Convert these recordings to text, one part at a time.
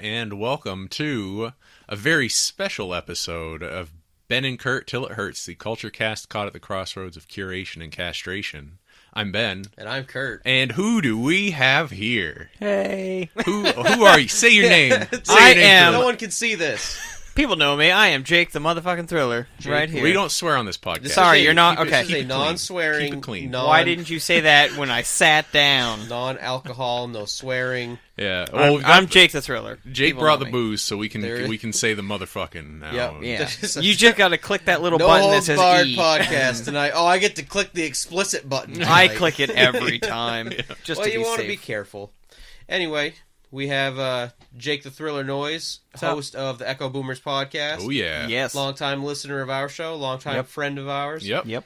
and welcome to a very special episode of Ben and Curt Till It Hurts, the culture cast caught at the crossroads of curation and castration. I'm Ben. And I'm Curt. And who do we have here? Hey. Who are you? Say your name. I am. No one can see this. People know me. I am Jake the motherfucking Thriller. Jake. Right here. We don't swear on this podcast. Sorry, you're not. This Okay. is a non-swearing, Keep it clean. Why didn't you say that when I sat down? non-alcohol, no swearing. Yeah. Well, I'm Jake the Thriller. Jake People brought know the me. booze, so we can say the motherfucking now. Yep. Yeah. You just got to click that little No button that holds says barred E. podcast tonight. Oh, I get to click the explicit button. I tonight. click it every time. Just Well, to you be want to safe. be careful. Anyway, we have Jake the Thriller Noise, host of the Echo Boomers podcast. Oh, yeah. Yes. Long-time listener of our show, long-time friend of ours. Yep. Yep.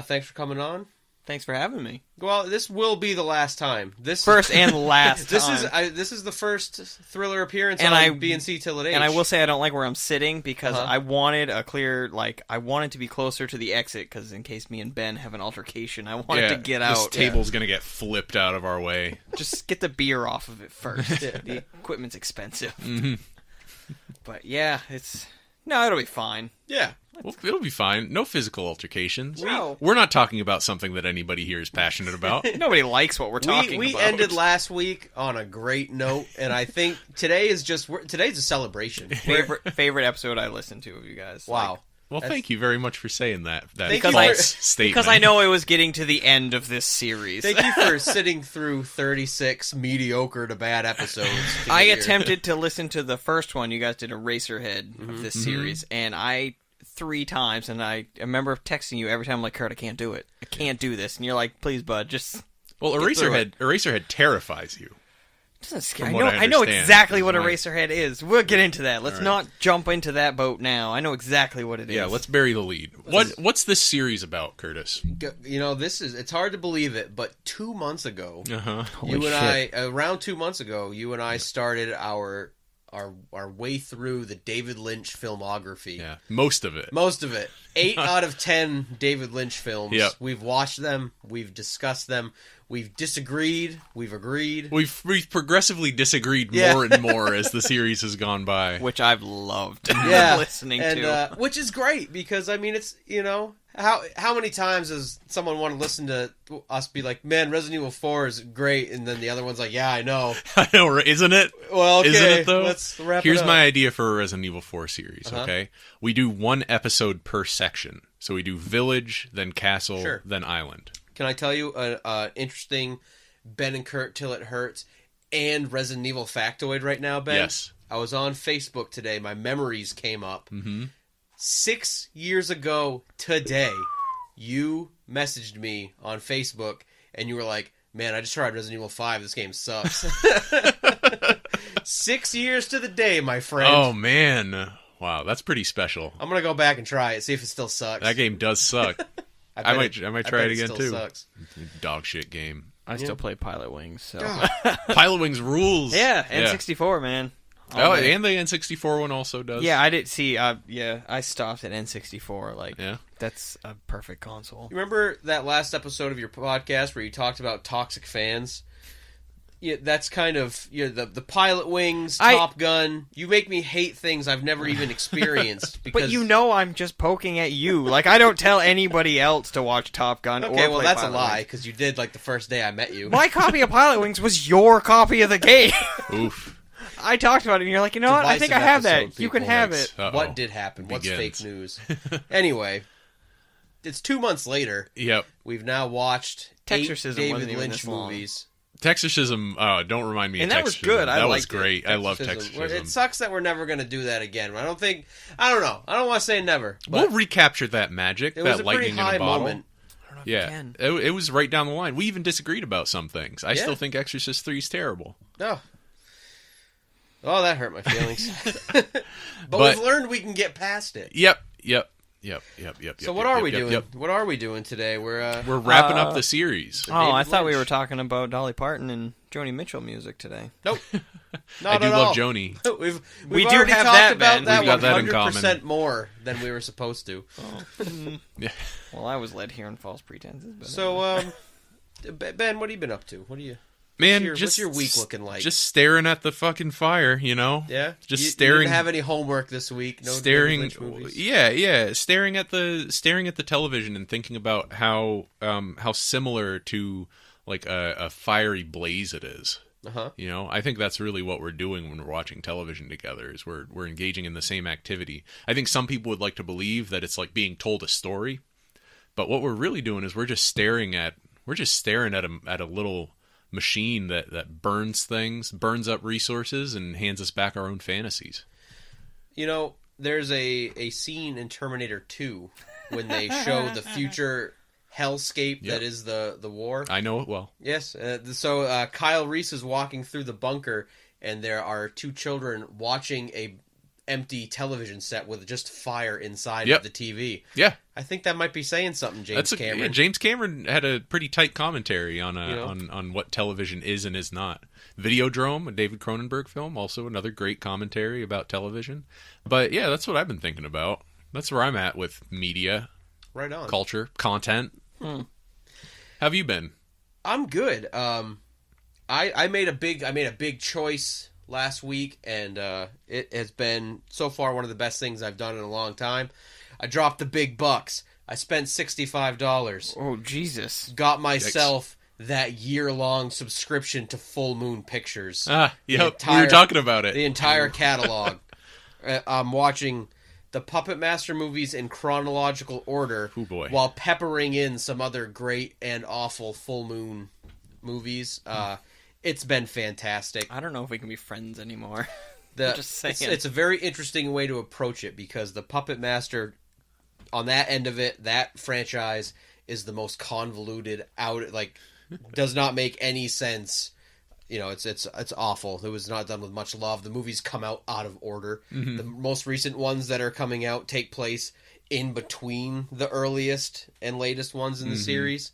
Thanks for coming on. Thanks for having me. Well, this will be the last time. First and last This time. this is the first Thriller appearance And on BNC Till It H. And I will say I don't like where I'm sitting because I wanted a clear, I wanted to be closer to the exit because in case me and Ben have an altercation, I wanted to get out. This table's going to get flipped out of our way. Just get the beer off of it first. The equipment's expensive. Mm-hmm. But yeah, it'll be fine. Yeah. Well, it'll be fine. No physical altercations. No. We're not talking about something that anybody here is passionate about. Nobody likes what we're talking We about. ended last week on a great note, and I think today's a celebration. favorite episode I listened to of you guys. Wow. Well, thank you very much for saying that Thank you false for- statement. Because I know it was getting to the end of this series. Thank you for sitting through 36 mediocre to bad episodes. to I get here. attempted to listen to the first one. You guys did a Racerhead of this series, and 3 times, and I remember texting you every time, I'm like, Curt, I can't do it. I can't do this. And you're like, please, bud, just Well, get through Eraserhead terrifies you. doesn't scare. From I what know. I I know understand, exactly is what a my- Racerhead is. We'll get into that. Let's All right. not jump into that boat now. I know exactly what it is. Yeah, let's bury the lead. What's this series about, Curtis? You know, it's hard to believe it, but 2 months ago, Uh-huh. around 2 months ago, you and I started our way through the David Lynch filmography. Yeah, most of it. 8 out of 10 David Lynch films. Yep. We've watched them. We've discussed them. We've disagreed. We've agreed. We've progressively disagreed Yeah. more and more as the series has gone by. which I've loved listening and, to. which is great because I mean it's how many times does someone want to listen to us be like, man, Resident Evil 4 is great, and then the other one's like, yeah, I know. I know, right? Isn't it? Well, okay, Isn't it though? let's wrap Here's it up. my idea for a Resident Evil 4 series. Uh-huh. Okay, we do 1 episode per section. So we do village, then castle, Sure. then island. Can I tell you an interesting Ben and Curt Till It Hurts and Resident Evil factoid right now, Ben? Yes. I was on Facebook today. My memories came up. Mm-hmm. 6 years ago today, you messaged me on Facebook, and you were like, man, I just tried Resident Evil 5. This game sucks. 6 years to the day, my friend. Oh man, wow, that's pretty special. I'm going to go back and try it, see if it still sucks. That game does suck. I might try it again still too. Sucks. Dog shit game. I still play Pilot Wings, so Pilot Wings rules. yeah, N64, man. Oh, man. and the N64 one also does. Yeah, I did see. I stopped at N64. Like, Yeah. that's a perfect console. You remember that last episode of your podcast where you talked about toxic fans? Yeah, that's kind of the Pilot Wings, Top Gun. You make me hate things I've never even experienced. Because, But you know, I'm just poking at you. Like, I don't tell anybody else to watch Top Gun. okay, or well play that's a Pilot lie Wings. because you did like the first day I met you. My copy of Pilot Wings was your copy of the game. Oof. I talked about it, and you're like, you know what? I think I Divisive have that. episode, You can people. have That's- it. Uh-oh. What did happen? What's Begins. fake news? Anyway, it's 2 months later. Yep. We've now watched 8 Texorcism David wasn't even Lynch this long. movies. Texorcism, don't remind me And of Texorcism. that was good. I That was liked it. great. I love Texorcism. Texorcism. It sucks that we're never going to do that again. I don't know. I don't want to say never. We'll But recapture that magic, it was that a pretty lightning in high a bottle. moment. I don't know if you Yeah, can. it was right down the line. We even disagreed about some things. I Yeah. still think Exorcist 3 is terrible. Oh. Oh, that hurt my feelings. but we've learned we can get past it. Yep. So what are we doing? What are we doing today? We're wrapping up the series. Oh, I David thought we Lynch. were talking about Dolly Parton and Joni Mitchell music today. Nope. I Not do at love all. Joni. We've We do already have talked that, about Ben. that We've got that in 100% more than we were supposed to. Yeah. Well, I was led here on false pretenses. But So, Ben, what have you been up to? What are you? Man, what's your week looking like? Just staring at the fucking fire, you know? Yeah? Just You didn't staring. have any homework this week? No Staring. David Lynch movies? Yeah. Staring at the television and thinking about how similar to like a fiery blaze it is. Uh-huh. You know, I think that's really what we're doing when we're watching television together. Is we're engaging in the same activity. I think some people would like to believe that it's like being told a story, but what we're really doing is we're just staring at a little machine that burns things, burns up resources, and hands us back our own fantasies. You know, there's a scene in Terminator 2 when they show the future hellscape that is the war. I know it well. Yes. So Kyle Reese is walking through the bunker, and there are two children watching a empty television set with just fire inside of the TV. Yeah. I think that might be saying something, Cameron. Yeah, James Cameron had a pretty tight commentary on on what television is and is not. Videodrome, a David Cronenberg film, also another great commentary about television. But yeah, that's what I've been thinking about. That's where I'm at with media. Right on. Culture, content. How have you been? I'm good. I made a big choice last week, and it has been so far one of the best things I've done in a long time. I dropped the big bucks. I spent $65. Oh, Jesus. Got myself that year-long subscription to Full Moon Pictures. Yep. We were talking about it. The entire catalog. I'm watching the Puppet Master movies in chronological order while peppering in some other great and awful Full Moon movies. It's been fantastic. I don't know if we can be friends anymore. Just saying. It's a very interesting way to approach it because the Puppet Master, on that end of it, that franchise is the most convoluted, does not make any sense. You know, it's awful. It was not done with much love. The movies come out of order. Mm-hmm. The most recent ones that are coming out take place in between the earliest and latest ones in the series.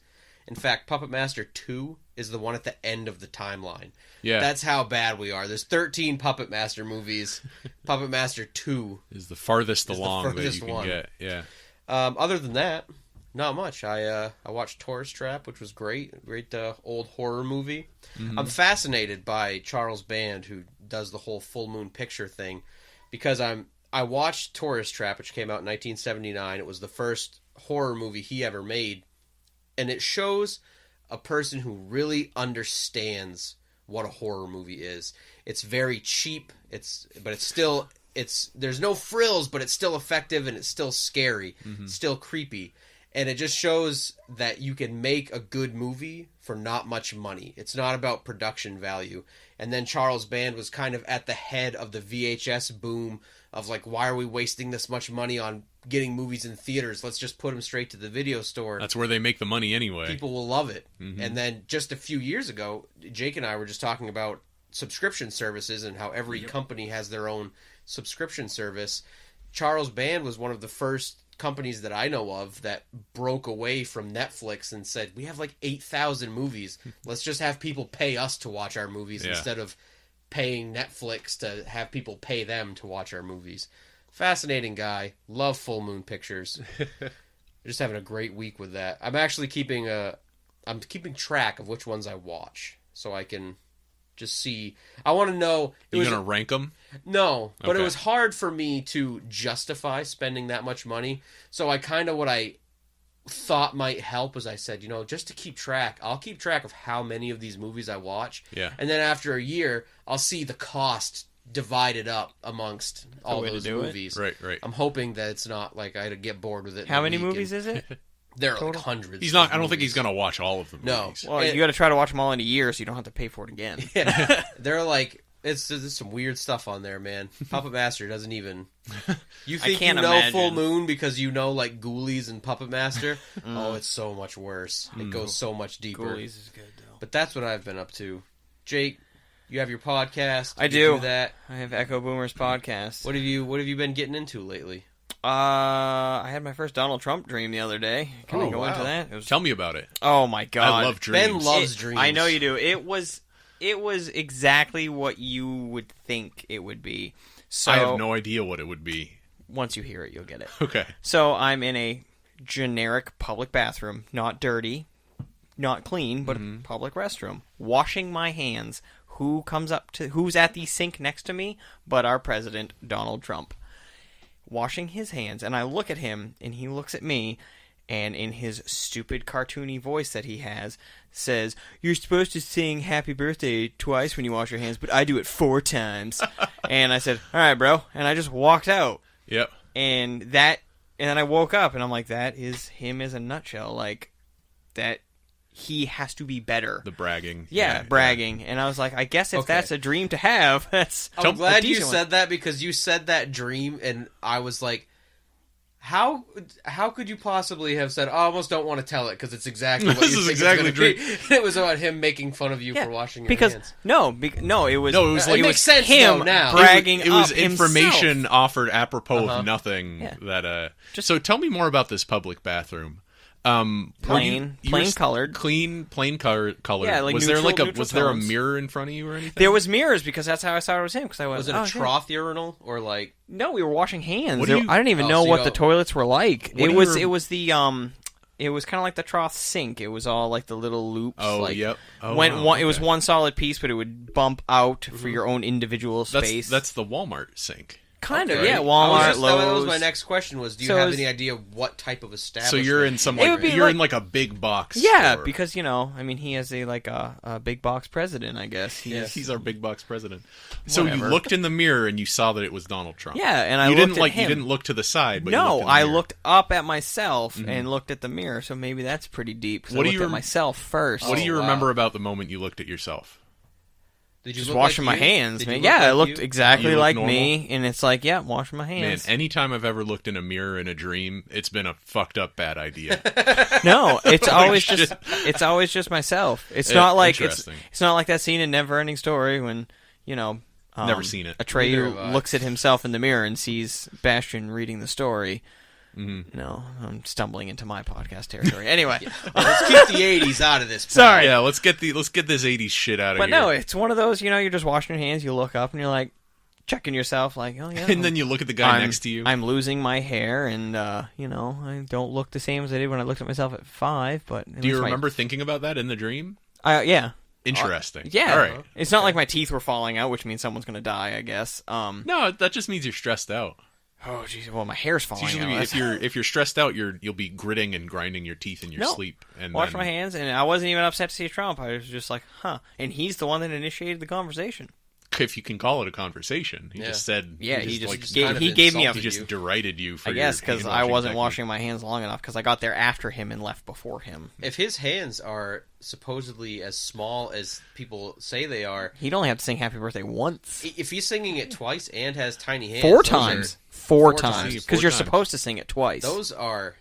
In fact, Puppet Master 2 is the one at the end of the timeline. Yeah. That's how bad we are. There's 13 Puppet Master movies. Puppet Master 2 is the farthest along that you can get. Yeah. Other than that, not much. I watched Tourist Trap, which was great. A great old horror movie. Mm-hmm. I'm fascinated by Charles Band, who does the whole Full Moon Picture thing, because I watched Tourist Trap, which came out in 1979. It was the first horror movie he ever made. And it shows a person who really understands what a horror movie is. It's very cheap. But it's still there's no frills, but it's still effective and it's still scary, still creepy. And it just shows that you can make a good movie for not much money. It's not about production value. And then Charles Band was kind of at the head of the VHS boom of like, why are we wasting this much money on getting movies in theaters? Let's just put them straight to the video store. That's where they make the money anyway. People will love it. Mm-hmm. And then just a few years ago, Jake and I were just talking about subscription services and how every company has their own subscription service. Charles Band was one of the first companies that I know of that broke away from Netflix and said, we have like 8,000 movies. Let's just have people pay us to watch our movies instead of paying Netflix to have people pay them to watch our movies. Fascinating guy. Love Full Moon Pictures. Just having a great week with that. I'm actually keeping track of which ones I watch so I can just see. I want to know. You're going to rank them? No, but it was hard for me to justify spending that much money. So what I thought might help was I said, just to keep track, I'll keep track of how many of these movies I watch. Yeah. And then after a year, I'll see the cost divided up amongst all those movies. Right. I'm hoping that it's not like I get bored with it. How many movies is it? There are like hundreds. He's not. I don't think he's going to watch all of them. No. Well, you got to try to watch them all in a year, so you don't have to pay for it again. Yeah. They're like, there's some weird stuff on there, man. Puppet Master doesn't even. You think you know imagine. Full Moon because you know like Ghoulies and Puppet Master? Oh, it's so much worse. It goes so much deeper. Ghoulies is good though. But that's what I've been up to. Jake, you have your podcast. I do that. I have Echo Boomer's podcast. What have you been getting into lately? I had my first Donald Trump dream the other day. Can I go into that? Tell me about it. Oh my god! I love dreams. Ben loves dreams. I know you do. It was exactly what you would think it would be. So I have no idea what it would be. Once you hear it, you'll get it. Okay. So I'm in a generic public bathroom, not dirty, not clean, but a public restroom. Washing my hands. Who's at the sink next to me but our president, Donald Trump. Washing his hands, and I look at him, and he looks at me, and in his stupid cartoony voice that he has, says, "You're supposed to sing happy birthday twice when you wash your hands, but I do it 4 times." And I said, "All right, bro," and I just walked out. Yep. And then I woke up, and I'm like, that is him as a nutshell. Like, that he has to be better. The bragging. Yeah, bragging. Yeah. And I was like, I guess if that's a dream to have, that's I'm glad you said that, because you said that dream, and I was like, how could you possibly have said, I almost don't want to tell it, because it's exactly what you think exactly it's going to be. It was about him making fun of you for washing your hands. It was it makes sense him now. bragging it was up information himself. offered apropos of nothing. Yeah. So tell me more about this public bathroom. Plain colored, clean, plain colored. Yeah, like was neutral there a mirror in front of you or anything? There was mirrors, because that's how I thought it was him. Because was it a trough urinal or like? No, we were washing hands. I didn't even know what the toilets were like. It was kind of like the trough sink. It was all like the little loops. Oh, yep. It was one solid piece, but it would bump out for your own individual space. That's the Walmart sink. Kind of, yeah. Walmart, Lowe's. That was my next question. Do you have any idea what type of establishment? So you're in in like a big box. Yeah, store. Because he has a big box president. I guess he's our big box president. So you looked in the mirror and you saw that it was Donald Trump. Yeah, and you didn't look to the side. But I looked up at myself and looked at the mirror. So maybe that's pretty deep. Because I looked at myself first. What do you remember about the moment you looked at yourself? Did you just washing my hands, man. Yeah, it looked exactly like me, and it's like, washing my hands. Man, anytime I've ever looked in a mirror in a dream, it's been a fucked up bad idea. No, it's always just myself. It's not like it's not like that scene in Neverending Story when never seen it. Atreyu looks at himself in the mirror and sees Bastion reading the story. Mm-hmm. No, I'm stumbling into my podcast territory. Anyway, let's keep the '80s out of this. Sorry, yeah, let's get this '80s shit out of here. But no, it's one of those. You're just washing your hands. You look up and you're like checking yourself, like, oh yeah. And then you look at the guy next to you. I'm losing my hair, and I don't look the same as I did when I looked at myself at 5. But do you remember thinking about that in the dream? Yeah. Interesting. Yeah. All right. It's not like my teeth were falling out, which means someone's going to die, I guess. No, that just means you're stressed out. Oh, jeez. Well, my hair's falling out. If you're stressed out, you'll be gritting and grinding your teeth in your sleep. And wash my hands, and I wasn't even upset to see Trump. I was just like, huh. And he's the one that initiated the conversation. If you can call it a conversation, he just said. Yeah, he gave me a. He just derided you for. I guess because I wasn't washing my hands long enough because I got there after him and left before him. If his hands are supposedly as small as people say they are, he'd only have to sing "Happy Birthday" once. If he's singing it twice and has tiny hands, 4 times. 4 times because you're times. Supposed to sing it twice. Those are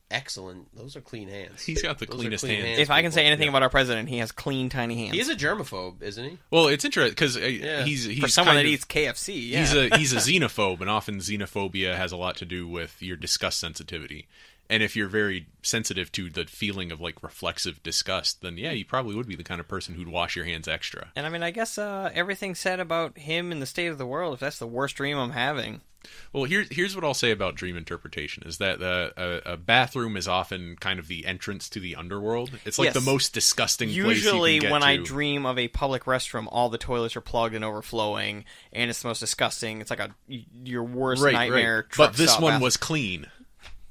excellent. Those are clean hands. He's got the cleanest hands. If I can say anything about our president, he has clean, tiny hands. He is a germaphobe, isn't he? Well, it's interesting because he's for someone that eats KFC. Yeah. He's a xenophobe, and often xenophobia has a lot to do with your disgust sensitivity. And if you're very sensitive to the feeling of like reflexive disgust, then yeah, you probably would be the kind of person who'd wash your hands extra. And I mean, I guess everything said about him and the state of the world, if that's the worst dream I'm having. Well, here's what I'll say about dream interpretation, is that a bathroom is often kind of the entrance to the underworld. It's like the most disgusting place you can get to. Usually when I dream of a public restroom, all the toilets are plugged and overflowing, and it's the most disgusting. It's like your worst nightmare. Right. But this one was clean.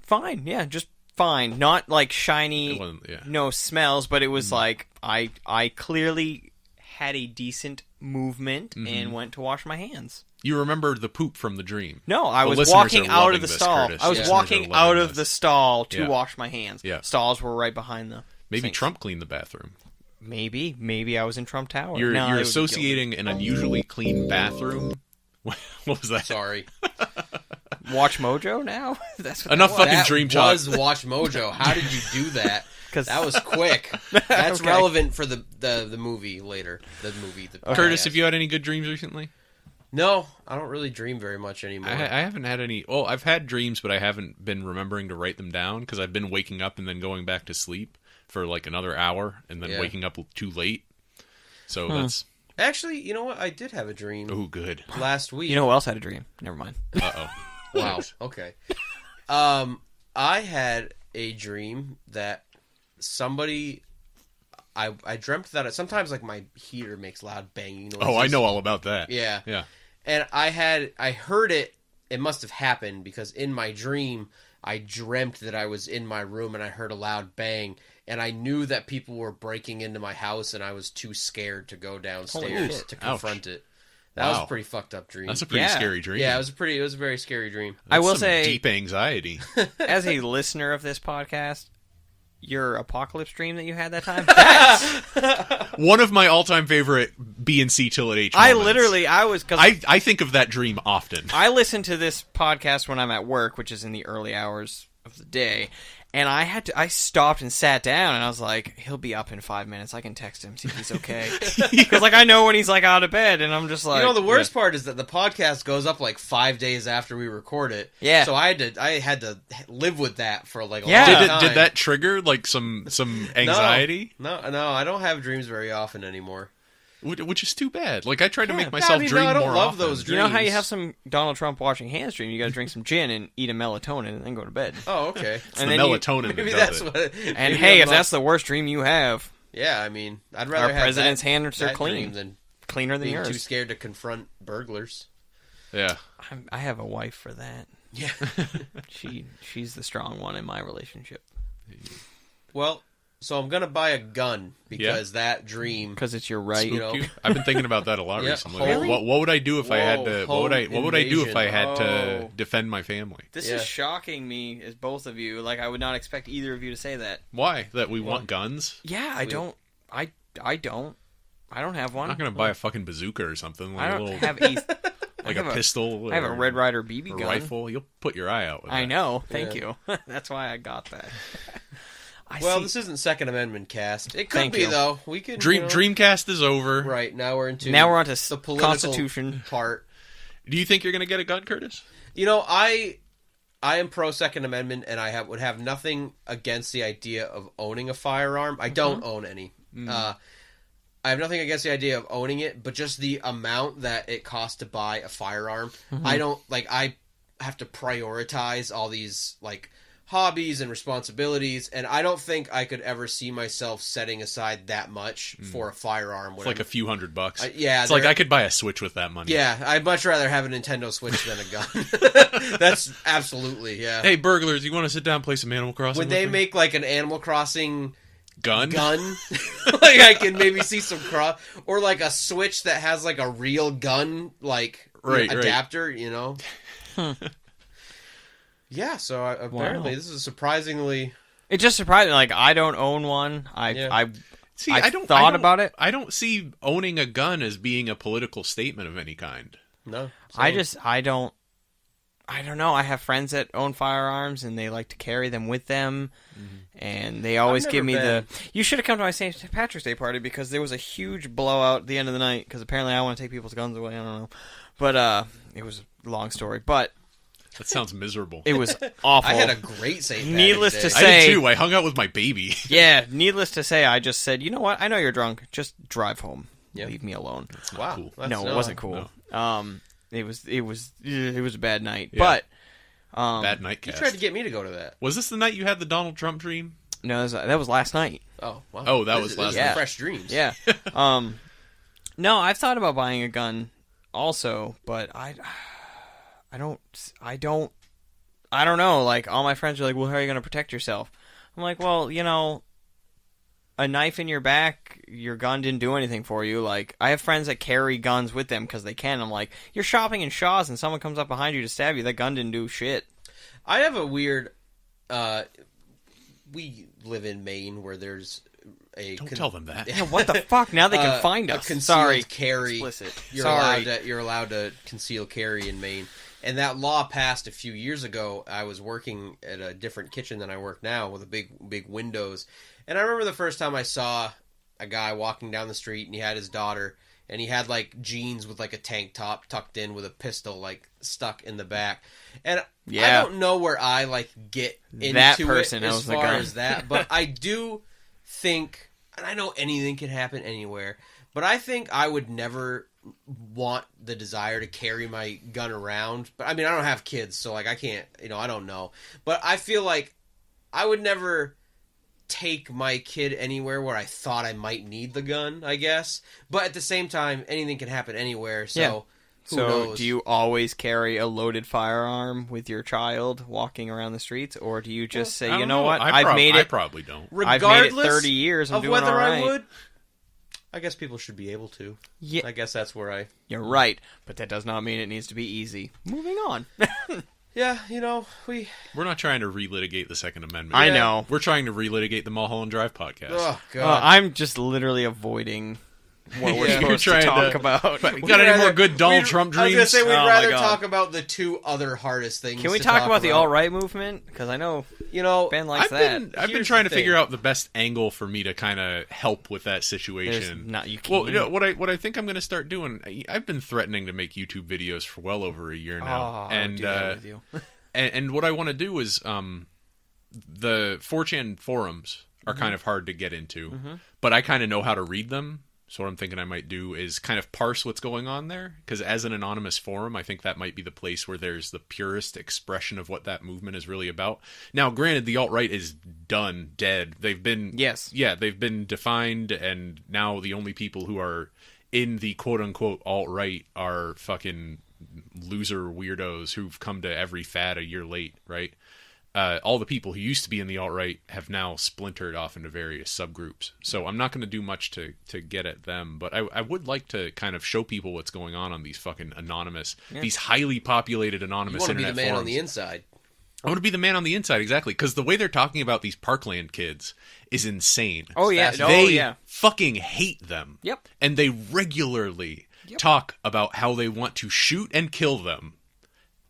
Fine, yeah, just fine. Not like shiny, no smells, but it was like I clearly had a decent movement and went to wash my hands. You remember the poop from the dream? No, I was walking out of the stall. I was walking out of the stall to wash my hands. Yeah. Stalls were right behind the Maybe sinks. Trump cleaned the bathroom. Maybe I was in Trump Tower. You're associating an unusually clean bathroom. What was that? Sorry. Watch Mojo now? That's what enough fucking that dream talk. Was Watch Mojo. How did you do that? Because that was quick. That's relevant for the movie later. Curtis, have you had any good dreams recently? No, I don't really dream very much anymore. I haven't had any. Well, I've had dreams, but I haven't been remembering to write them down because I've been waking up and then going back to sleep for like another hour and then waking up too late. So that's... Actually, you know what? I did have a dream. Oh, good. Last week. You know who else had a dream? Never mind. Uh-oh. Wow. Okay. I had a dream that somebody I dreamt that sometimes like my heater makes loud banging noises. Oh, I know all about that. Yeah. Yeah. And I heard it. It must have happened because in my dream, I dreamt that I was in my room and I heard a loud bang. And I knew that people were breaking into my house, and I was too scared to go downstairs to confront it. That was a pretty fucked up dream. That's a pretty scary dream. Yeah, it was a very scary dream. That's I will some say, deep anxiety. as a listener of this podcast, your apocalypse dream that you had that time, One of my all-time favorite B and C till at H I moments. literally, I think of that dream often. I listen to this podcast when I'm at work, which is in the early hours of the day, and I stopped and sat down, and I was like, he'll be up in 5 minutes. I can text him, see if he's okay. Because like I know when he's like out of bed, and I'm just like, the worst part is that the podcast goes up like 5 days after we record it. Yeah. So I had to live with that for like a Yeah. long time. Did that trigger like some anxiety? No, I don't have dreams very often anymore. Which is too bad. Like I tried to Yeah. make myself dream I don't more love often. those You know how you dreams. have some Donald Trump washing hands dream? You got to drink some gin and eat a melatonin and then go to bed. Oh, okay. It's And the then you- melatonin Maybe that that's does it. what. And maybe hey, I'm if not- that's the worst dream you have, yeah, I mean, I'd rather our have president's that, hands are that clean, dream than cleaner than being yours. too scared to confront burglars. Yeah. I have a wife for that. Yeah. She's the strong one in my relationship Well, so I'm gonna buy a gun because that dream. because it's your right. You know. Spooked you? I've been thinking about that a lot Yeah, recently. really? What would I do if I had to? Whoa, What would I do if I invasion. had to Oh. defend my family? This Yeah. is shocking me as both of you. Like I would not expect either of you to say that. Why? That we want guns? Yeah, I don't. I don't. I don't have I'm one. not gonna buy a fucking bazooka or something. Like I a don't little, have a. like I a have pistol. I have a or Red Ryder BB a gun. rifle. You'll put your eye out with I that. know. Thank you. That's why I got that. Well, this isn't Second Amendment cast. It could Thank be you. though. We could Dreamcast is over. Right now we're into now we're on to the political Constitution. part. Do you think you're gonna get a gun, Curtis? I am pro Second Amendment, and would have nothing against the idea of owning a firearm. I don't own any. I have nothing against the idea of owning it, but just the amount that it costs to buy a firearm. I don't like. I have to prioritize all these like hobbies and responsibilities, and I don't think I could ever see myself setting aside that much for a firearm. It's like a few $100. Yeah, It's like I could buy a Switch with that money. Yeah, I'd much rather have a Nintendo Switch than a gun. That's absolutely, yeah. Hey, burglars, you want to sit down and play some Animal Crossing? Would with they me? make like an Animal Crossing gun? like I can maybe see some or like a Switch that has like a real gun like Right. adapter, you know? Yeah, so apparently this is surprisingly. It just surprised me. Like I don't own one. See, I don't thought about it. I don't see owning a gun as being a political statement of any kind. No. I don't know. I have friends that own firearms and they like to carry them with them, and they always I've give me never You should have come to my St. Patrick's Day party because there was a huge blowout at the end of the night because apparently I want to take people's guns away. I don't know, but it was a long story. But That sounds miserable. it was awful. I had a great St. Patrick's Needless Day. to I say- did too. I hung out with my baby. Yeah, needless to say, I just said, you know what? I know you're drunk. Just drive home. Yeah. Leave me alone. Wow. cool. That's No, it wasn't cool. It was a bad night. Yeah. But Bad night You cast. tried to get me to go to that. Was this the night you had the Donald Trump dream? no, that was last night. Oh, wow. Oh, that This was is- last this is night. Fresh dreams. Yeah. No, I've thought about buying a gun also, but I don't know. Like all my friends are like, "Well, how are you going to protect yourself?" I'm like, "Well, you know, a knife in your back, your gun didn't do anything for you." Like I have friends that carry guns with them because they can. I'm like, "You're shopping in Shaw's and someone comes up behind you to stab you. That gun didn't do shit." I have a weird. We live in Maine, where there's a. Don't tell them that. Yeah, what the fuck? Now they can find a us. concealed Sorry, carry. explicit. You're Sorry. allowed to conceal carry in Maine, and that law passed a few years ago. I was working at a different kitchen than I work now, with a big windows, and I remember the first time I saw a guy walking down the street, and he had his daughter, and he had like jeans with like a tank top tucked in with a pistol like stuck in the back, and Yeah. I don't know where I like get into That person it as owns the far gun. as that, but I do think, and I know anything can happen anywhere, but I think I would never want the desire to carry my gun around. But I mean, I don't have kids, so like I can't, I don't know. But I feel like I would never take my kid anywhere where I thought I might need the gun, I guess. But at the same time, anything can happen anywhere, so who knows? Do you always carry a loaded firearm with your child walking around the streets, or do you just say, you know what, I probably don't. I've made it 30 years, I'm of doing whether all right. I would, I guess people should be able to. Yeah. I guess that's where You're right, but that does not mean it needs to be easy. Moving on. Yeah, we're not trying to relitigate the Second Amendment. I know. We're trying to relitigate the Mulholland Drive podcast. Oh, God. I'm just literally avoiding what we're supposed to talk about. Got any more good Donald Trump dreams? I was going to say, we'd Oh, rather my God. talk about the two other hardest things. Can we to talk about the alt-right movement? Because I know Ben likes I've that. been trying to figure out the best angle for me to kind of help with that situation. What I think I'm going to start doing, I've been threatening to make YouTube videos for well over a year now. I'll do that with you. and what I want to do is the 4chan forums are kind of hard to get into, but I kind of know how to read them. So what I'm thinking I might do is kind of parse what's going on there, because as an anonymous forum, I think that might be the place where there's the purest expression of what that movement is really about. Now, granted, the alt-right is done, dead. They've been they've been defined, and now the only people who are in the quote-unquote alt-right are fucking loser weirdos who've come to every fad a year late, right? All the people who used to be in the alt-right have now splintered off into various subgroups. So I'm not going to do much to get at them, but I would like to kind of show people what's going on these fucking anonymous, these highly populated anonymous internet forums. You want to be the man on the inside. I want to be the man on the inside, exactly, because the way they're talking about these Parkland kids is insane. Oh, yeah. They fucking hate them. Yep. And they regularly talk about how they want to shoot and kill them.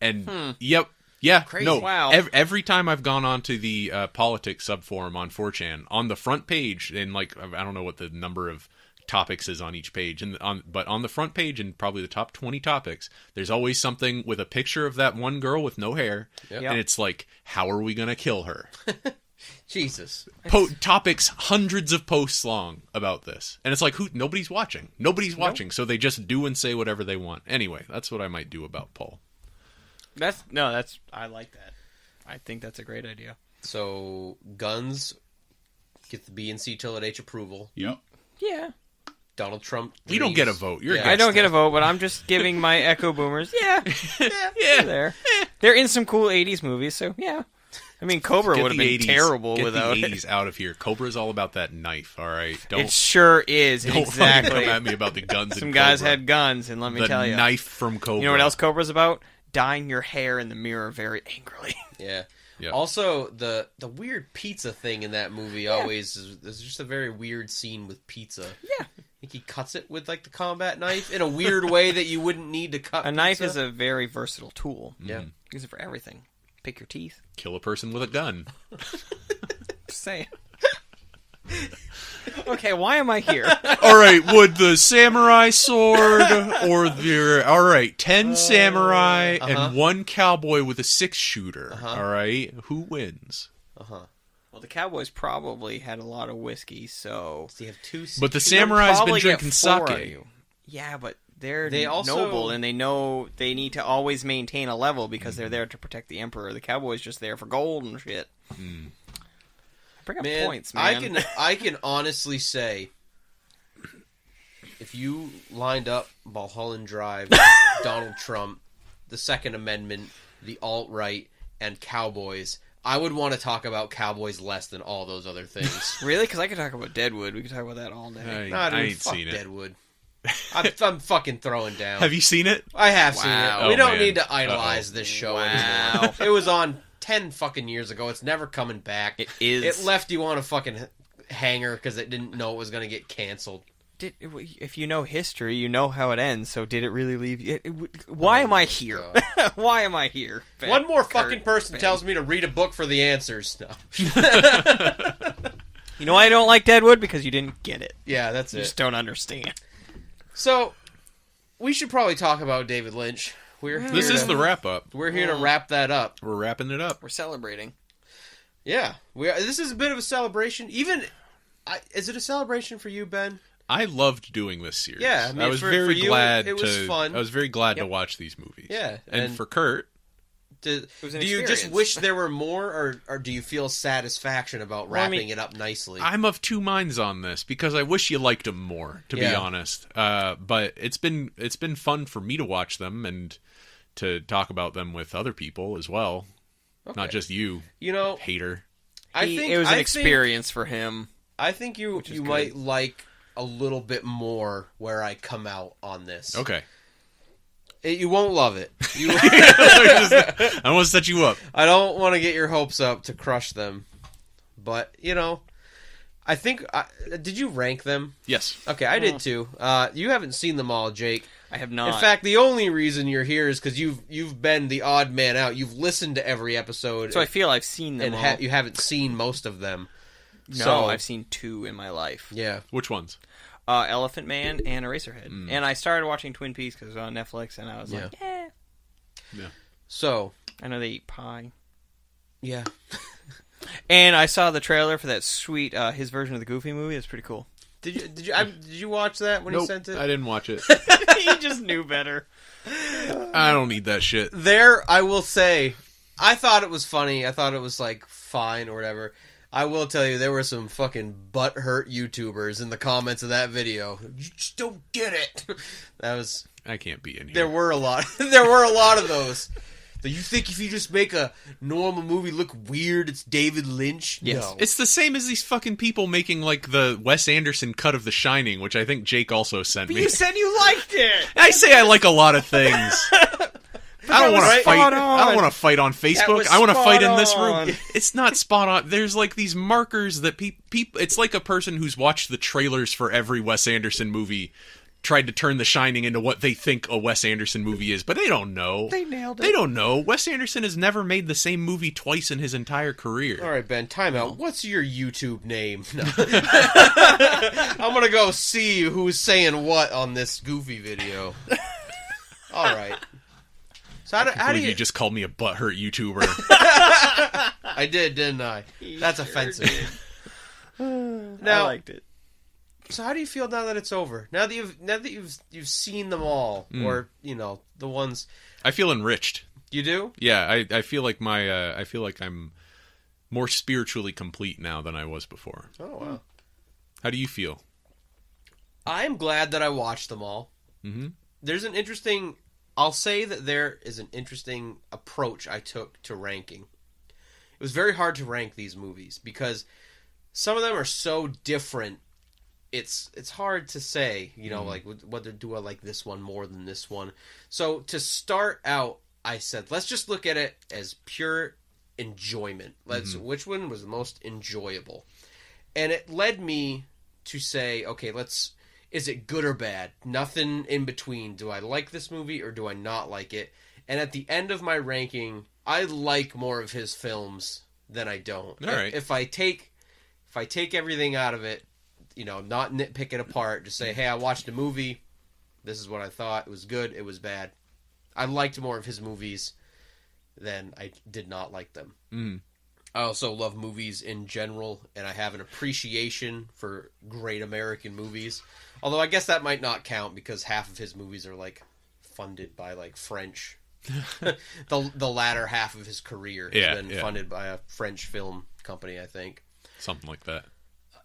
And, yeah, crazy. No. Wow. Every time I've gone on to the politics subforum on 4chan, on the front page, and I don't know what the number of topics is on each page, but on the front page and probably the top 20 topics, there's always something with a picture of that one girl with no hair, and it's like, how are we gonna kill her? Jesus. Topics hundreds of posts long about this, and it's like, nobody's watching, so they just do and say whatever they want. Anyway, that's what I might do about Paul. I like that. I think that's a great idea. So guns get the B and C till at H approval. Yep. Yeah. Donald Trump. You don't get a vote. You're a I don't guest. get a vote, but I'm just giving my echo boomers. Yeah. They're in some cool 80s movies, so yeah. I mean, Cobra would have been terrible without the 80s out of here. Cobra's all about that knife, all right? It sure is, don't exactly. come at me about the guns. Some guys had guns, and let me tell you. The knife from Cobra. You know what else Cobra's about? Dyeing your hair in the mirror very angrily. Yeah. Yep. Also, the weird pizza thing in that movie always is just a very weird scene with pizza. Yeah. I think he cuts it with the combat knife in a weird way that you wouldn't need to cut. A knife is a very versatile tool. Yeah. Use it for everything. Pick your teeth. Kill a person with a gun. Just saying. Okay, why am I here? All right, would the samurai sword or the... All right, 10 samurai and 1 cowboy with a 6-shooter. All right, who wins? Well, the Cowboys probably had a lot of whiskey, so... They have 2... But the samurai's been drinking sake. Yeah, but they're also... noble, and they know they need to always maintain a level because they're there to protect the Emperor. The Cowboys just there for gold and shit. Bring up points, man. I can honestly say, if you lined up Mulholland Drive, Donald Trump, the Second Amendment, the alt-right, and Cowboys, I would want to talk about Cowboys less than all those other things. Really? Because I could talk about Deadwood. We could talk about that all day. I ain't seen it. Deadwood. I'm fucking throwing down. Have you seen it? I have seen it. We don't need to idolize Uh-oh. this show anymore. It was on 10 fucking years ago. It's never coming back. It is. It left you on a fucking hanger because it didn't know it was going to get canceled. If you know history, you know how it ends. So did it really leave you? Why am I here? Why am I here? One more fucking person tells me to read a book for the answers. No. You know why I don't like Deadwood? Because you didn't get it. Yeah, that's You just don't understand. So, we should probably talk about David Lynch. This is the wrap-up. We're here to wrap that up. We're wrapping it up. We're celebrating. Yeah. This is a bit of a celebration. Is it a celebration for you, Ben? I loved doing this series. Yeah, I mean, I was for very you, glad it was fun. I was very glad to watch these movies. Yeah. And for Curt, Do was an you just experience. wish there were more, or do you feel satisfaction about wrapping it up nicely? I'm of two minds on this because I wish you liked them more, to be honest. But it's been fun for me to watch them and to talk about them with other people as well, not just you. Hater. I think it was an experience for him. I think you might like a little bit more where I come out on this. Okay. You won't love it. I want to set you up. I don't want to get your hopes up to crush them. But, I think... did you rank them? Yes. Okay, I did too. You haven't seen them all, Jake. I have not. In fact, the only reason you're here is because you've been the odd man out. You've listened to every episode. So I feel I've seen them all. You haven't seen most of them. No, I've seen 2 in my life. Yeah. Which ones? Elephant Man and Eraserhead. And I started watching Twin Peaks because it was on Netflix, and I was like, Yeah. So. I know they eat pie. Yeah. And I saw the trailer for that sweet, his version of the Goofy movie. It's pretty cool. Did you watch that when he sent it? I didn't watch it. He just knew better. I don't need that shit. I will say, I thought it was funny. I thought it was, fine or whatever. I will tell you, there were some fucking butthurt YouTubers in the comments of that video. You just don't get it. That was... I can't be in here. There were a lot. There were a lot of those. You think if you just make a normal movie look weird, it's David Lynch? Yes. No. It's the same as these fucking people making, the Wes Anderson cut of The Shining, which I think Jake also sent But me. you said you liked it! I say I like a lot of things. I don't want to fight. on. I don't want to fight on That Facebook. was I want to fight in this spot room. on. It's not spot on. There's these markers that people. It's like a person who's watched the trailers for every Wes Anderson movie, tried to turn The Shining into what they think a Wes Anderson movie is, but they don't know. They nailed it. They don't know. Wes Anderson has never made the same movie twice in his entire career. All right, Ben, time out. What's your YouTube name? No. I'm going to go see who's saying what on this Goofy video. All right. So how do you... You just called me a butthurt YouTuber. I did, didn't I? That's sure offensive. I Now, liked it. so how do you feel now that it's over? Now that you've seen them all, or the ones I feel enriched. you do? Yeah, I feel like I feel like I'm more spiritually complete now than I was before. Oh wow. How do you feel? I'm glad that I watched them all. Mm-hmm. I'll say that there is an interesting approach I took to ranking. It was very hard to rank these movies because some of them are so different. It's hard to say, whether do I like this one more than this one. So to start out, I said, let's just look at it as pure enjoyment. Which one was the most enjoyable? And it led me to say, okay, is it good or bad? Nothing in between. Do I like this movie or do I not like it? And at the end of my ranking, I like more of his films than I don't. All right. If I take everything out of it, not nitpick it apart, just say, hey, I watched a movie. This is what I thought. It was good. It was bad. I liked more of his movies than I did not like them. Mm. I also love movies in general, and I have an appreciation for great American movies. Although I guess that might not count because half of his movies are funded by French. the latter half of his career has been funded by a French film company, I think. Something like that.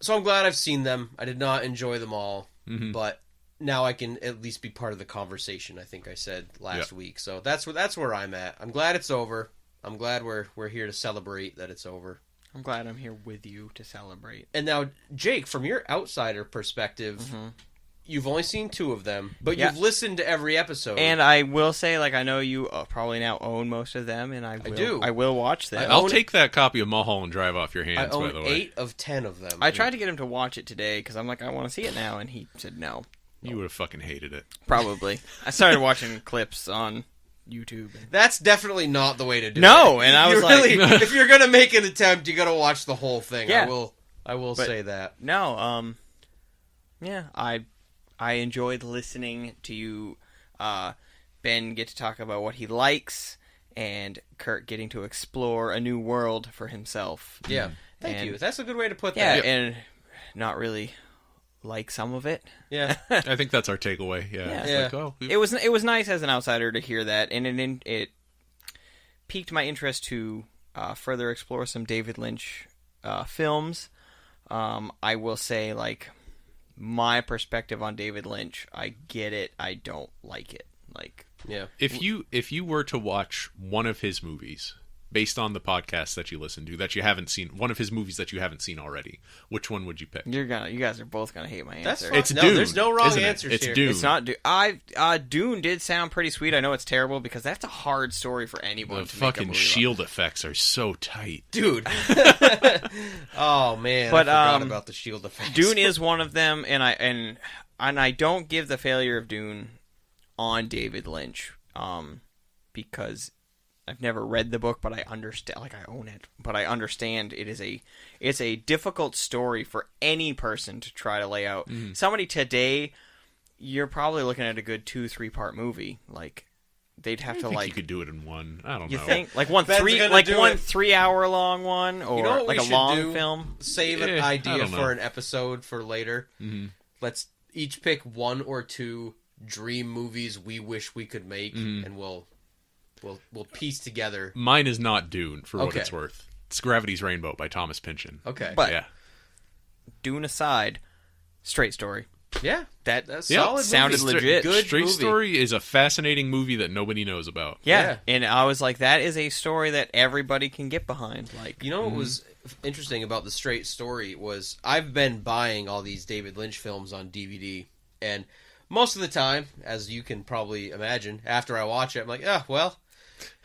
So I'm glad I've seen them. I did not enjoy them all, but now I can at least be part of the conversation. I think I said last week. So that's where I'm at. I'm glad it's over. I'm glad we're here to celebrate that it's over. I'm glad I'm here with you to celebrate. And now, Jake, from your outsider perspective, you've only seen 2 of them, but you've listened to every episode. And I will say, I know you probably now own most of them, and I do. I will watch them. I'll take that copy of Mulholland Drive off your hands, I own by the way. 8 of 10 of them. I tried to get him to watch it today, because I'm like, I want to see it now, and he said no. You would have fucking hated it. Probably. I started watching clips on YouTube. That's definitely not the way to do it. No, and I was if you're gonna make an attempt, you gotta watch the whole thing. Yeah. I will say that. No, yeah, I enjoyed listening to you, Ben, get to talk about what he likes, and Curt getting to explore a new world for himself. Yeah, thank you. That's a good way to put yeah, that. Yeah, and not really like some of it. Yeah, I think that's our takeaway. Yeah, Yeah. It's like, oh, It was nice as an outsider to hear that, and it piqued my interest to further explore some David Lynch films. I will say, like, my perspective on David Lynch, I get it, I don't like it. Like, Yeah. If you were to watch one of his movies, based on the podcast that you listen to, that you haven't seen, one of his movies that you haven't seen already, which one would you pick? you guys are both gonna hate my That's answer. fine. It's No, Dune. there's no wrong isn't it? answers It's here. Dune. It's not Dune. Dune did sound pretty sweet. I know it's terrible because that's a hard story for anyone The to make a fucking movie shield effects are so tight. Dude. Oh, man. But, I forgot about the shield effects. Dune is one of them, and I don't give the failure of Dune on David Lynch, because I've never read the book, but I understand. Like, I own it, but I understand it's a difficult story for any person to try to lay out. Somebody today, you're probably looking at a good 2-3 part movie. Like, they'd have I to, think like, you could do it in one. I don't you know. think like one Ben's three gonna like do one it. 3 hour long one, or You know what like we a should long do? film. Save an I idea don't know. for an episode for later. Mhm. Let's each pick 1 or 2 dream movies we wish we could make, and we'll piece together. Mine is not Dune, for what Okay. it's worth. It's Gravity's Rainbow by Thomas Pynchon. Okay. But Yeah. Dune aside, Straight Story. Yeah. That That's Yeah, solid sounded movie. legit. Good Straight movie. Story is a fascinating movie that nobody knows about. Yeah. And I was like, that is a story that everybody can get behind. Like, You know what was interesting about the Straight Story was I've been buying all these David Lynch films on DVD, and most of the time, as you can probably imagine, after I watch it, I'm like, oh, well,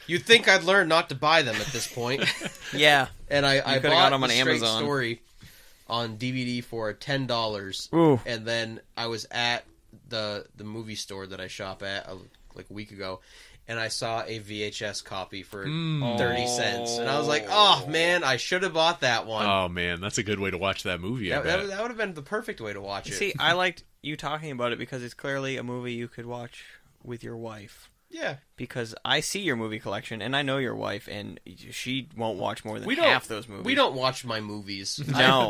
you'd think I'd learn not to buy them at this point. yeah, And I could've bought got them the on Straight Amazon. Story on DVD for $10. Ooh. And then I was at the movie store that I shop at like a week ago, and I saw a VHS copy for 30 cents. And I was like, oh, man, I should have bought that one. Oh, man, that's a good way to watch that movie, I that bet. would have been the perfect way to watch it. See, I liked you talking about it because it's clearly a movie you could watch with your wife. Yeah. Because I see your movie collection, and I know your wife, and she won't watch more than We don't- half those movies. We don't watch my movies. No.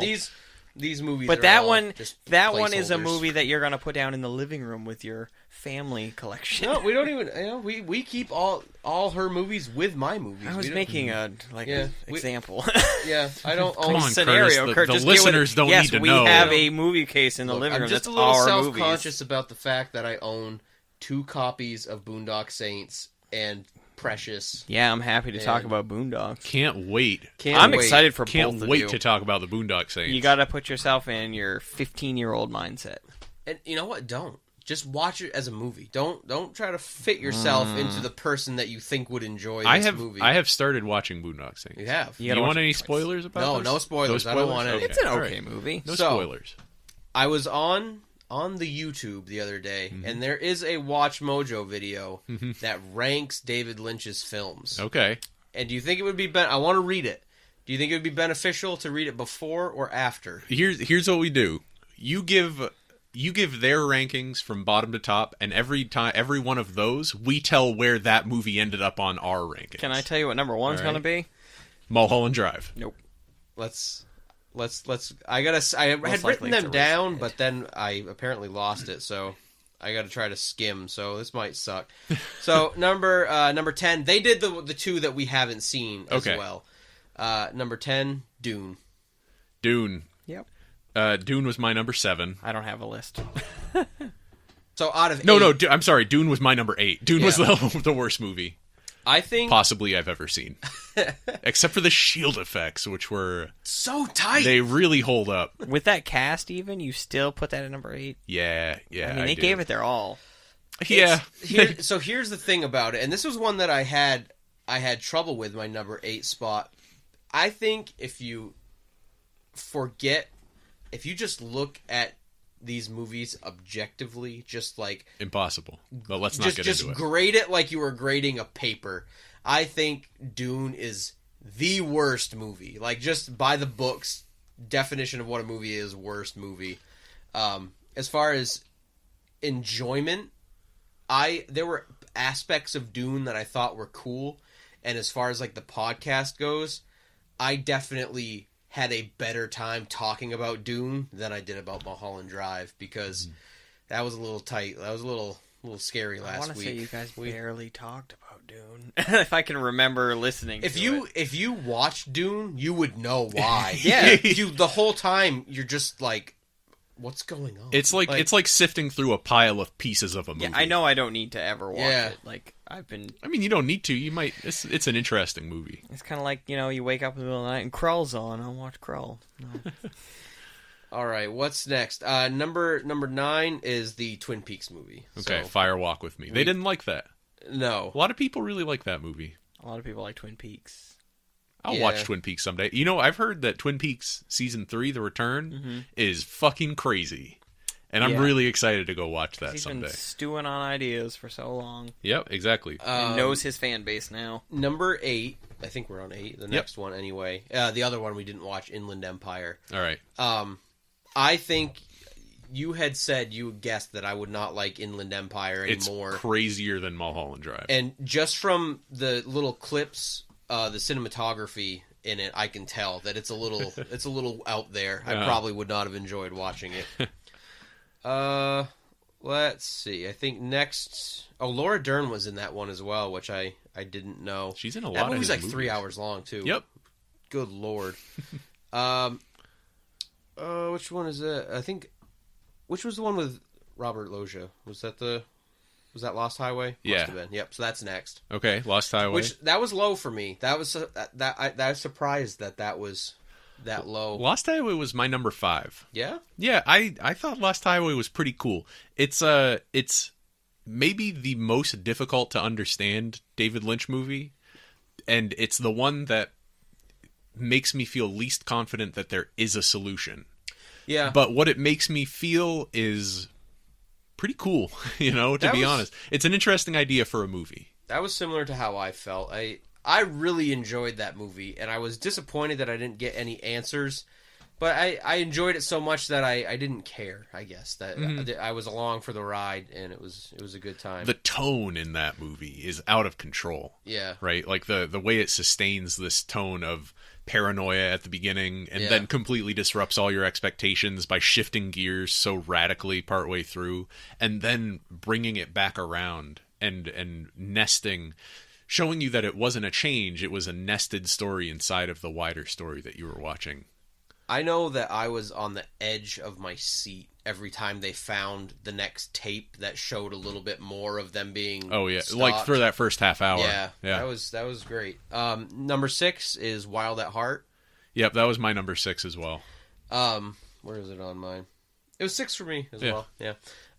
These movies But are that all one, just that one is a placeholders. movie that you're gonna put down in the living room with your family collection. No, we don't even. You know, we keep all her movies with my movies. I was We don't- making a Yeah, example. Yeah, I don't Come own on, scenario. Curtis, Kurt, the just get with listeners it. don't yes, need to we know. have a movie case in the Look, living room. I'm just That's a little our self-conscious movies. about the fact that I own 2 copies of Boondock Saints and Precious. Yeah, I'm happy to talk And- about Boondocks. Can't wait. Can't I'm wait. excited for Can't both of wait you. to talk about the Boondock Saints. You got to put yourself in your 15-year-old mindset. And you know what? Don't just watch it as a movie. Don't try to fit yourself into the person that you think would enjoy this movie. I have started watching Boondock Saints. You have. You You, gotta watch want it any twice. spoilers about No, this? no spoilers. I don't want any. It's an all okay right. movie. No So- spoilers. I was on the YouTube the other day, and there is a Watch Mojo video that ranks David Lynch's films. Okay. And do you think it would be I want to read it. Do you think it would be beneficial to read it before or after? Here's what we do. You give their rankings from bottom to top, and every one of those, we tell where that movie ended up on our rankings. Can I tell you what number one's All right. going to be? Mulholland Drive. Nope. Let's. I had likely written it's them a down, race but then I apparently lost it, so I got to try to skim. So this might suck. So number 10, they did the 2 that we haven't seen as Okay. well. Number 10, Dune. Dune. Yep. Dune was my number 7. I don't have a list. So out of No, 8, I'm sorry. Dune was my number 8. Dune was the worst movie I think possibly I've ever seen, except for the shield effects, which were so tight. they really hold up. With that cast, even, you still put that at number 8? Yeah. I mean, they do. gave it their all. Yeah. So here's the thing about it, and this was one that I had trouble with my number 8 spot. I think if you just look at these movies objectively, just like Impossible. But let's not get just into it. grade it like you were grading a paper. I think Dune is the worst movie. Like, just by the book's definition of what a movie is, worst movie. As far as enjoyment, there were aspects of Dune that I thought were cool, and as far as like the podcast goes, I definitely had a better time talking about Dune than I did about Mulholland Drive, because that was a little tight. That was a little little scary last week. I want to say you guys barely talked about Dune. If I can remember listening if to you it. If you watched Dune, you would know why. Yeah. The whole time, you're just like, what's going on? It's like sifting through a pile of pieces of a movie. Yeah, I know I don't need to ever watch it. Like, I mean, you don't need to. You might. It's an interesting movie. It's kind of like, you wake up in the middle of the night and Krull's on. I'll watch Krull. No. All right, what's next? Number 9 is the Twin Peaks movie. Okay, Fire Walk with Me. They didn't like that. No. A lot of people really like that movie. A lot of people like Twin Peaks. I'll watch Twin Peaks someday. I've heard that Twin Peaks Season 3, The Return, is fucking crazy. And I'm really excited to go watch that someday. He's been stewing on ideas for so long. Yep, exactly. And knows his fan base now. Number 8, I think we're on 8, the next one anyway. The other one we didn't watch, Inland Empire. All right. I think you had said, you guessed that I would not like Inland Empire anymore. It's crazier than Mulholland Drive. And just from the little clips, the cinematography in it, I can tell that it's a little out there. I probably would not have enjoyed watching it. Let's see. I think next... Oh, Laura Dern was in that one as well, which I didn't know. She's in a lot that of movie's his like movies. 3 hours long, too. Yep. Good Lord. Which one is it? I think... Which was the one with Robert Loggia? Was that Lost Highway? Yeah. Must have been. Yep, so that's next. Okay, Lost Highway. That was low for me. I was surprised that was that low. Lost Highway was my number 5. Yeah? Yeah, I thought Lost Highway was pretty cool. It's maybe the most difficult to understand David Lynch movie, and it's the one that makes me feel least confident that there is a solution. Yeah. But what it makes me feel is pretty cool, to be honest. It's an interesting idea for a movie. That was similar to how I felt. I really enjoyed that movie, and I was disappointed that I didn't get any answers. But I enjoyed it so much that I didn't care, I guess. That I was along for the ride, and it was a good time. The tone in that movie is out of control. Yeah. Right? Like the way it sustains this tone of paranoia at the beginning and then completely disrupts all your expectations by shifting gears so radically partway through and then bringing it back around and nesting, showing you that it wasn't a change, it was a nested story inside of the wider story that you were watching. I know that I was on the edge of my seat every time they found the next tape that showed a little bit more of them being stopped. Like for that first half hour. Yeah. That was great. Number 6 is Wild at Heart. Yep, that was my number 6 as well. Where is it on mine? It was 6 for me as well. Yeah.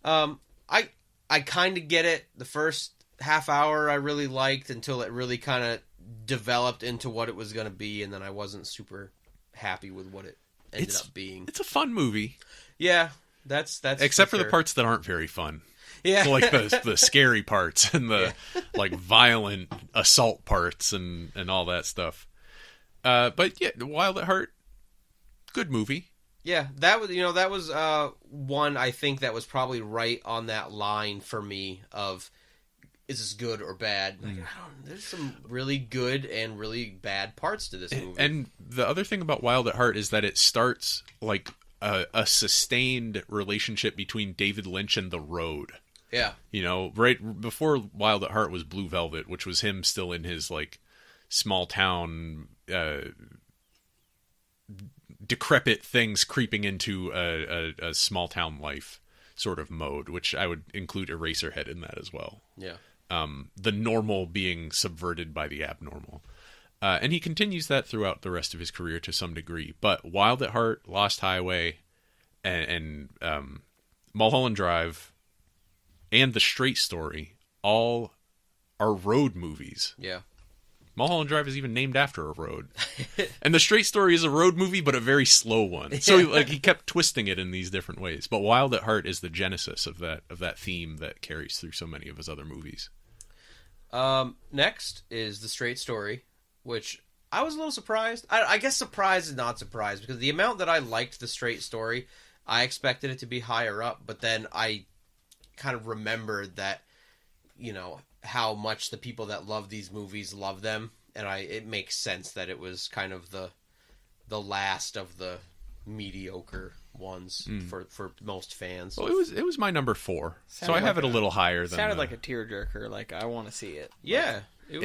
I kind of get it. The first half hour I really liked until it really kind of developed into what it was going to be, and then I wasn't super happy with what it ended up being. It's a fun movie. Yeah, that's except for the parts that aren't very fun. Yeah, like the scary parts and the like violent assault parts and all that stuff. But yeah, Wild at Heart, good movie. Yeah, that was one I think that was probably right on that line for me of, is this good or bad? Like, there's some really good and really bad parts to this movie. And the other thing about Wild at Heart is that it starts like a sustained relationship between David Lynch and the road. Yeah. Right before Wild at Heart was Blue Velvet, which was him still in his like small town decrepit things creeping into a small town life sort of mode, which I would include Eraserhead in that as well. Yeah. The normal being subverted by the abnormal. And he continues that throughout the rest of his career to some degree. But Wild at Heart, Lost Highway, and Mulholland Drive, and The Straight Story all are road movies. Yeah. Mulholland Drive is even named after a road. And The Straight Story is a road movie, but a very slow one. So he kept twisting it in these different ways. But Wild at Heart is the genesis of that theme that carries through so many of his other movies. Next is The Straight Story, which I was a little surprised. I guess surprised and not surprised, because the amount that I liked The Straight Story, I expected it to be higher up, but then I kind of remembered that, how much the people that love these movies love them, and it makes sense that it was kind of the last of the mediocre ones for most fans. Well, it was my number 4, so I have it a little higher than. Sounded like a tearjerker. Like I want to see it. Yeah, it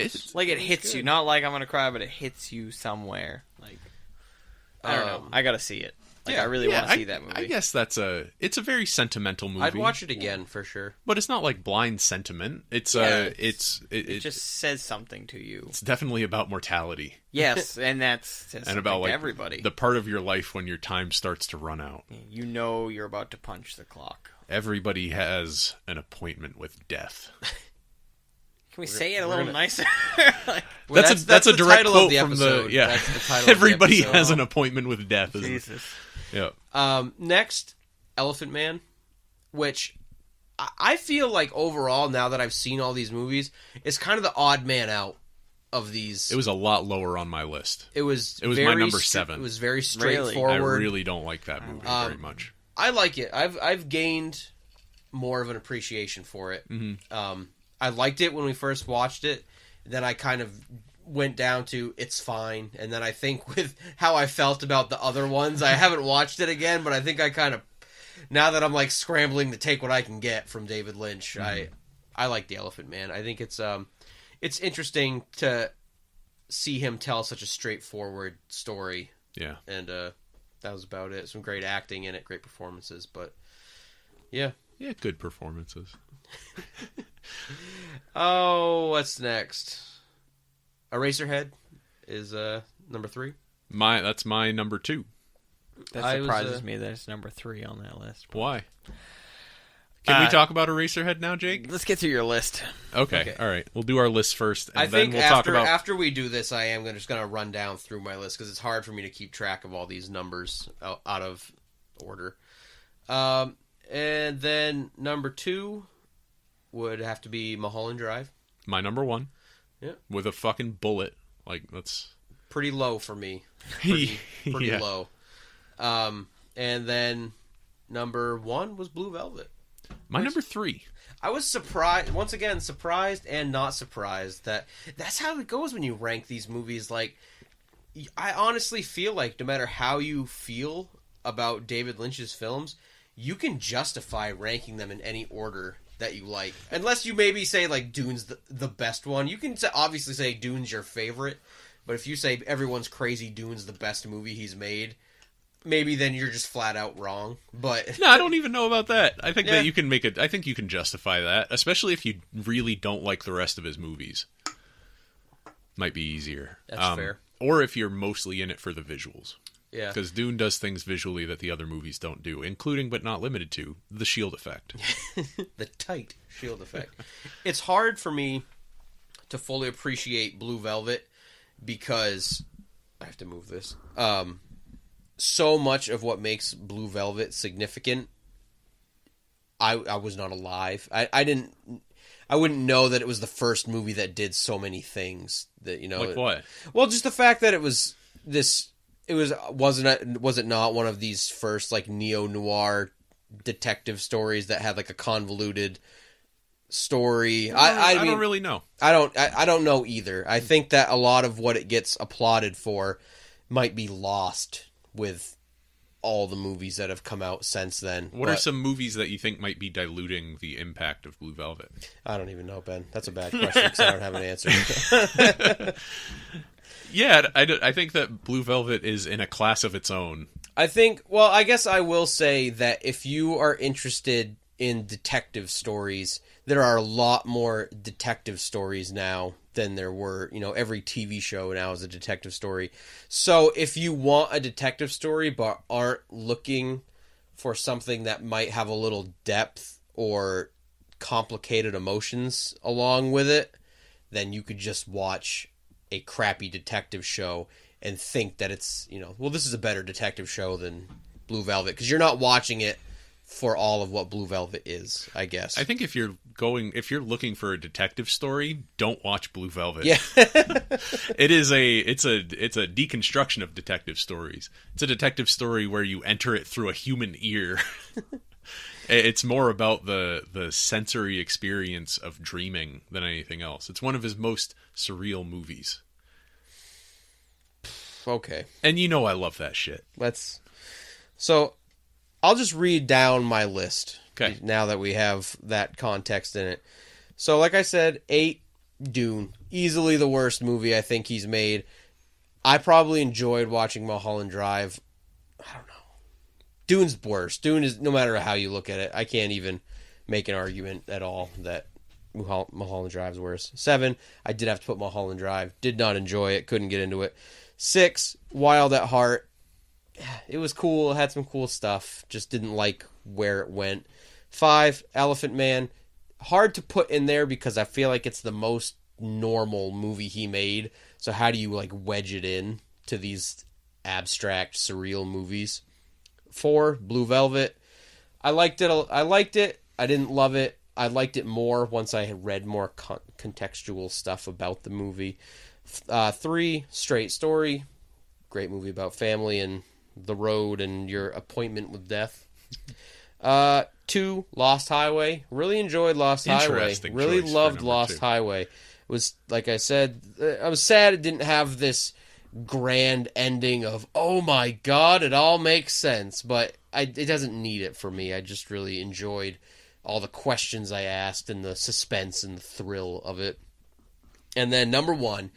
hits you. Not like I'm gonna cry, but it hits you somewhere. Like I don't know. I gotta see it. Like I really want to see that movie. I guess it's a very sentimental movie. I'd watch it again for sure. But it's not like blind sentiment. It just says something to you. It's definitely about mortality. Yes, and that's and about like everybody. The part of your life when your time starts to run out. You know you're about to punch the clock. Everybody has an appointment with death. Can we say it a little nicer? That's a direct quote from the That's the title Everybody of the episode. has an appointment with death. Jesus. Yeah. Next, Elephant Man, which I feel like overall, now that I've seen all these movies, is kind of the odd man out of these. It was a lot lower on my list. It was my number 7. It was very straightforward. I really don't like that movie very much. I like it. I've gained more of an appreciation for it. Mm-hmm. I liked it when we first watched it. Then I kind of went down to it's fine. And then I think with how I felt about the other ones, I haven't watched it again, but I think I kind of, now that I'm like scrambling to take what I can get from David Lynch, I like The Elephant Man. I think it's interesting to see him tell such a straightforward story. Yeah. And that was about it. Some great acting in it, great performances, but yeah. Yeah, good performances. Oh, what's next? Eraserhead is number 3. That's my number 2. That surprises me that it's number 3 on that list. Why? Can we talk about Eraserhead now, Jake? Let's get through your list. Okay. All right. We'll do our list first, and I then think we'll talk about... after we do this, I am just going to run down through my list, because it's hard for me to keep track of all these numbers out of order. And then number 2 would have to be Mulholland Drive. My number 1. Yeah. With a fucking bullet. Like, that's... Pretty low for me. Pretty Yeah. low. And then number 1 was Blue Velvet. My number 3. I was surprised, once again, surprised and not surprised that's how it goes when you rank these movies. Like, I honestly feel like no matter how you feel about David Lynch's films, you can justify ranking them in any order that you like. Unless you maybe say, like, Dune's the best one. You can obviously say Dune's your favorite, but if you say everyone's crazy Dune's the best movie he's made, maybe then you're just flat out wrong. But no, I don't even know about that. I think that you can I think you can justify that, especially if you really don't like the rest of his movies. Might be easier. That's fair. Or if you're mostly in it for the visuals. Yeah. Because Dune does things visually that the other movies don't do, including but not limited to the shield effect. The tight shield effect. It's hard for me to fully appreciate Blue Velvet because I have to move this. So much of what makes Blue Velvet significant, I was not alive. I wouldn't know that it was the first movie that did so many things that, you know. Like what? Well, just the fact that it was this. Was it not one of these first like neo-noir detective stories that had like a convoluted story? I mean, don't really know. I don't know either. I think that a lot of what it gets applauded for might be lost with all the movies that have come out since then. What are some movies that you think might be diluting the impact of Blue Velvet? I don't even know, Ben. That's a bad question because I don't have an answer. Yeah, I think that Blue Velvet is in a class of its own. I guess I will say that if you are interested in detective stories, there are a lot more detective stories now than there were. You know, every TV show now is a detective story. So if you want a detective story but aren't looking for something that might have a little depth or complicated emotions along with it, then you could just watch a crappy detective show and think that it's, you know, well, this is a better detective show than Blue Velvet, because you're not watching it for all of what Blue Velvet is, I guess. I think if you're looking for a detective story, don't watch Blue Velvet. Yeah. It's a deconstruction of detective stories. It's a detective story where you enter it through a human ear. It's more about the sensory experience of dreaming than anything else. It's one of his most surreal movies. Okay. And you know I love that shit. So, I'll just read down my list. Okay. Now that we have that context in it. So, like I said, 8, Dune. Easily the worst movie I think he's made. I probably enjoyed watching Mulholland Drive. I don't know. Dune's worse. Dune is, no matter how you look at it, I can't even make an argument at all that Mulholland Drive's worse. 7, I did have to put Mulholland Drive. Did not enjoy it. Couldn't get into it. 6, Wild at Heart. It was cool. It had some cool stuff. Just didn't like where it went. 5, Elephant Man. Hard to put in there because I feel like it's the most normal movie he made. So how do you like wedge it in to these abstract, surreal movies? 4, Blue Velvet. I liked it. I didn't love it. I liked it more once I had read more contextual stuff about the movie. 3, Straight Story. Great movie about family and the road and your appointment with death. 2, Lost Highway. Really enjoyed Lost Highway. Really loved Lost Highway. It was, like I said, I was sad it didn't have this grand ending of, oh my god, it all makes sense. But it doesn't need it for me. I just really enjoyed all the questions I asked and the suspense and the thrill of it. And then number 1,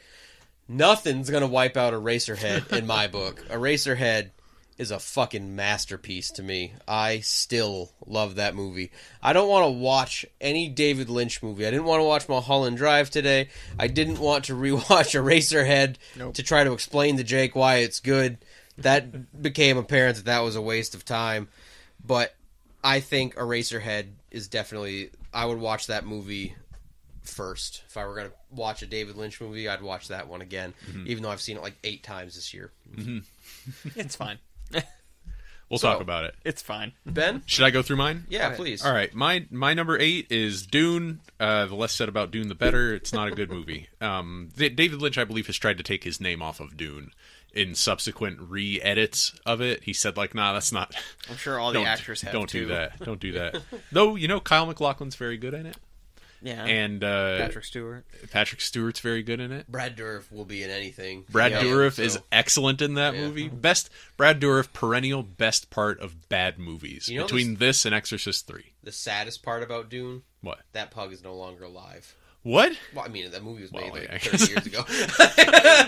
nothing's going to wipe out Eraserhead in my book. Eraserhead is a fucking masterpiece to me. I still love that movie. I don't want to watch any David Lynch movie. I didn't want to watch Mulholland Drive today. I didn't want to rewatch Eraserhead to try to explain to Jake why it's good. That became apparent that was a waste of time. But I think Eraserhead is definitely... I would watch that movie first. If I were going to watch a David Lynch movie, I'd watch that one again. Mm-hmm. Even though I've seen it like 8 times this year. Mm-hmm. It's fine. We'll talk about it. It's fine. Ben? Should I go through mine? Yeah, please. All right. My number 8 is Dune. The less said about Dune, the better. It's not a good movie. David Lynch, I believe, has tried to take his name off of Dune in subsequent re-edits of it. He said, like, nah, that's not... I'm sure all the actors have Don't too. do that. Don't do that. Though, Kyle MacLachlan's very good in it. Yeah. And Patrick Stewart. Patrick Stewart's very good in it. Brad Dourif will be in anything. Brad Dourif is excellent in that movie. Brad Dourif, perennial best part of bad movies. Between this and Exorcist 3. The saddest part about Dune? What? That pug is no longer alive. What? Well, I mean, that movie was made 30 years ago.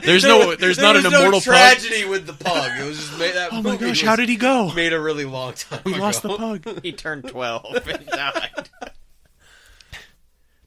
There's not an immortal tragedy with the pug. It was just made that. Oh my gosh! How did he go? Made a really long time ago. He lost the pug. He turned 12 and died.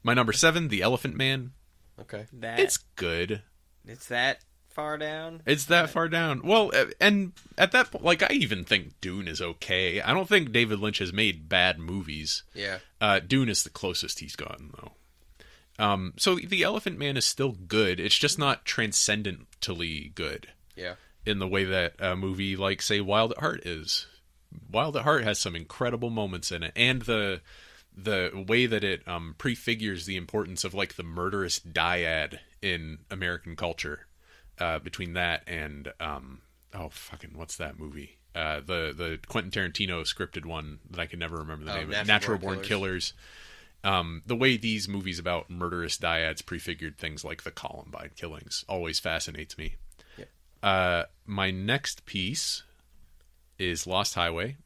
My number 7, The Elephant Man. Okay, it's good. It's that far down. It's that far down. Well, and at that point, like, I even think Dune is okay. I don't think David Lynch has made bad movies. Yeah. Dune is the closest he's gotten, though. So The Elephant Man is still good. It's just not transcendently good. Yeah. In the way that a movie like, say, Wild at Heart is. Wild at Heart has some incredible moments in it, and the way that it prefigures the importance of, like, the murderous dyad in American culture. Between that and what's that movie? The Quentin Tarantino scripted one that I can never remember the name of. Natural Born Killers. The way these movies about murderous dyads prefigured things like the Columbine killings always fascinates me. Yep. My next piece is Lost Highway.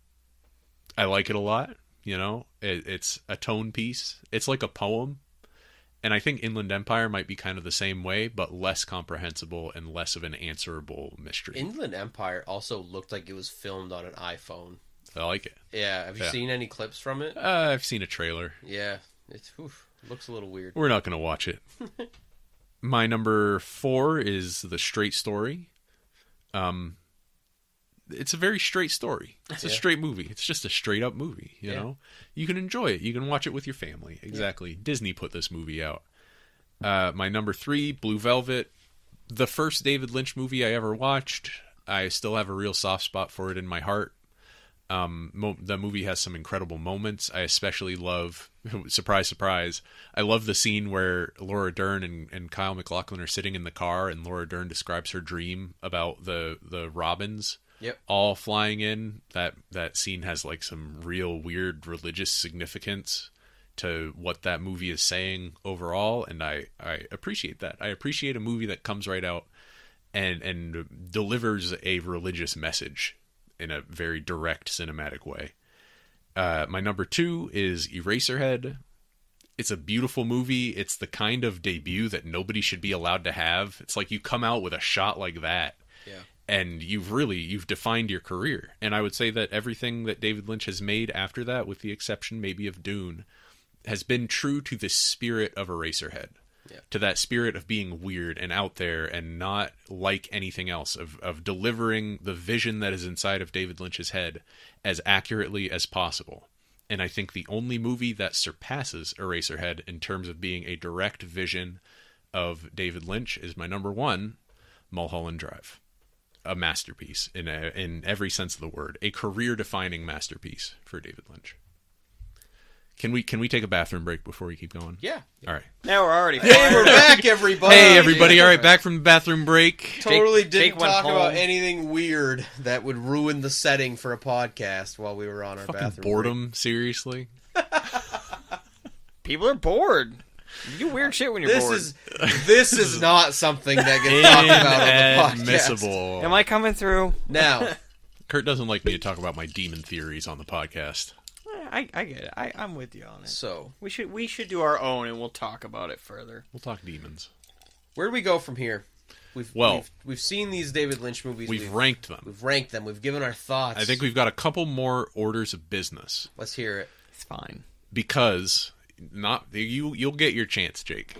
I like it a lot. It's a tone piece. It's like a poem. And I think Inland Empire might be kind of the same way, but less comprehensible and less of an answerable mystery. Inland Empire also looked like it was filmed on an iPhone. I like it. Yeah. Have you seen any clips from it? I've seen a trailer. Yeah. It looks a little weird. We're not going to watch it. My number 4 is The Straight Story. It's a very straight story. It's a straight movie. It's just a straight up movie, you know? You can enjoy it. You can watch it with your family. Exactly. Yeah. Disney put this movie out. My number 3, Blue Velvet. The first David Lynch movie I ever watched. I still have a real soft spot for it in my heart. The movie has some incredible moments. I especially love, surprise, surprise, I love the scene where Laura Dern and Kyle MacLachlan are sitting in the car, and Laura Dern describes her dream about the robins all flying in. That scene has, like, some real weird religious significance to what that movie is saying overall, and I appreciate that. I appreciate a movie that comes right out and delivers a religious message in a very direct cinematic way. My number 2 is Eraserhead. It's a beautiful movie. It's the kind of debut that nobody should be allowed to have. It's like you come out with a shot like that, and you've defined your career. And I would say that everything that David Lynch has made after that, with the exception maybe of Dune, has been true to the spirit of Eraserhead. To that spirit of being weird and out there and not like anything else, of delivering the vision that is inside of David Lynch's head as accurately as possible. And I think the only movie that surpasses Eraserhead in terms of being a direct vision of David Lynch is my number 1, Mulholland Drive. A masterpiece in every sense of the word. A career-defining masterpiece for David Lynch. Can we take a bathroom break before we keep going? Yeah. All right. Now we're already. Hey, we're back, everybody. Hey, everybody. All right, back from the bathroom break. Totally Jake didn't went talk home. about anything weird that would ruin the setting for a podcast while we were on our Fucking bathroom boredom, seriously. People are bored. You do weird shit when you're bored. This is not something that gets talked about on the podcast. Inadmissible. Am I coming through? Now, Curt doesn't like me to talk about my demon theories on the podcast. I get it. I'm with you on it. so We should do our own, and we'll talk about it further. We'll talk demons. where do we go from here? We've seen these David Lynch movies. We've ranked them. We've ranked them. We've given our thoughts. I think we've got a couple more orders of business. Let's hear it. It's fine. Because you'll get your chance, Jake.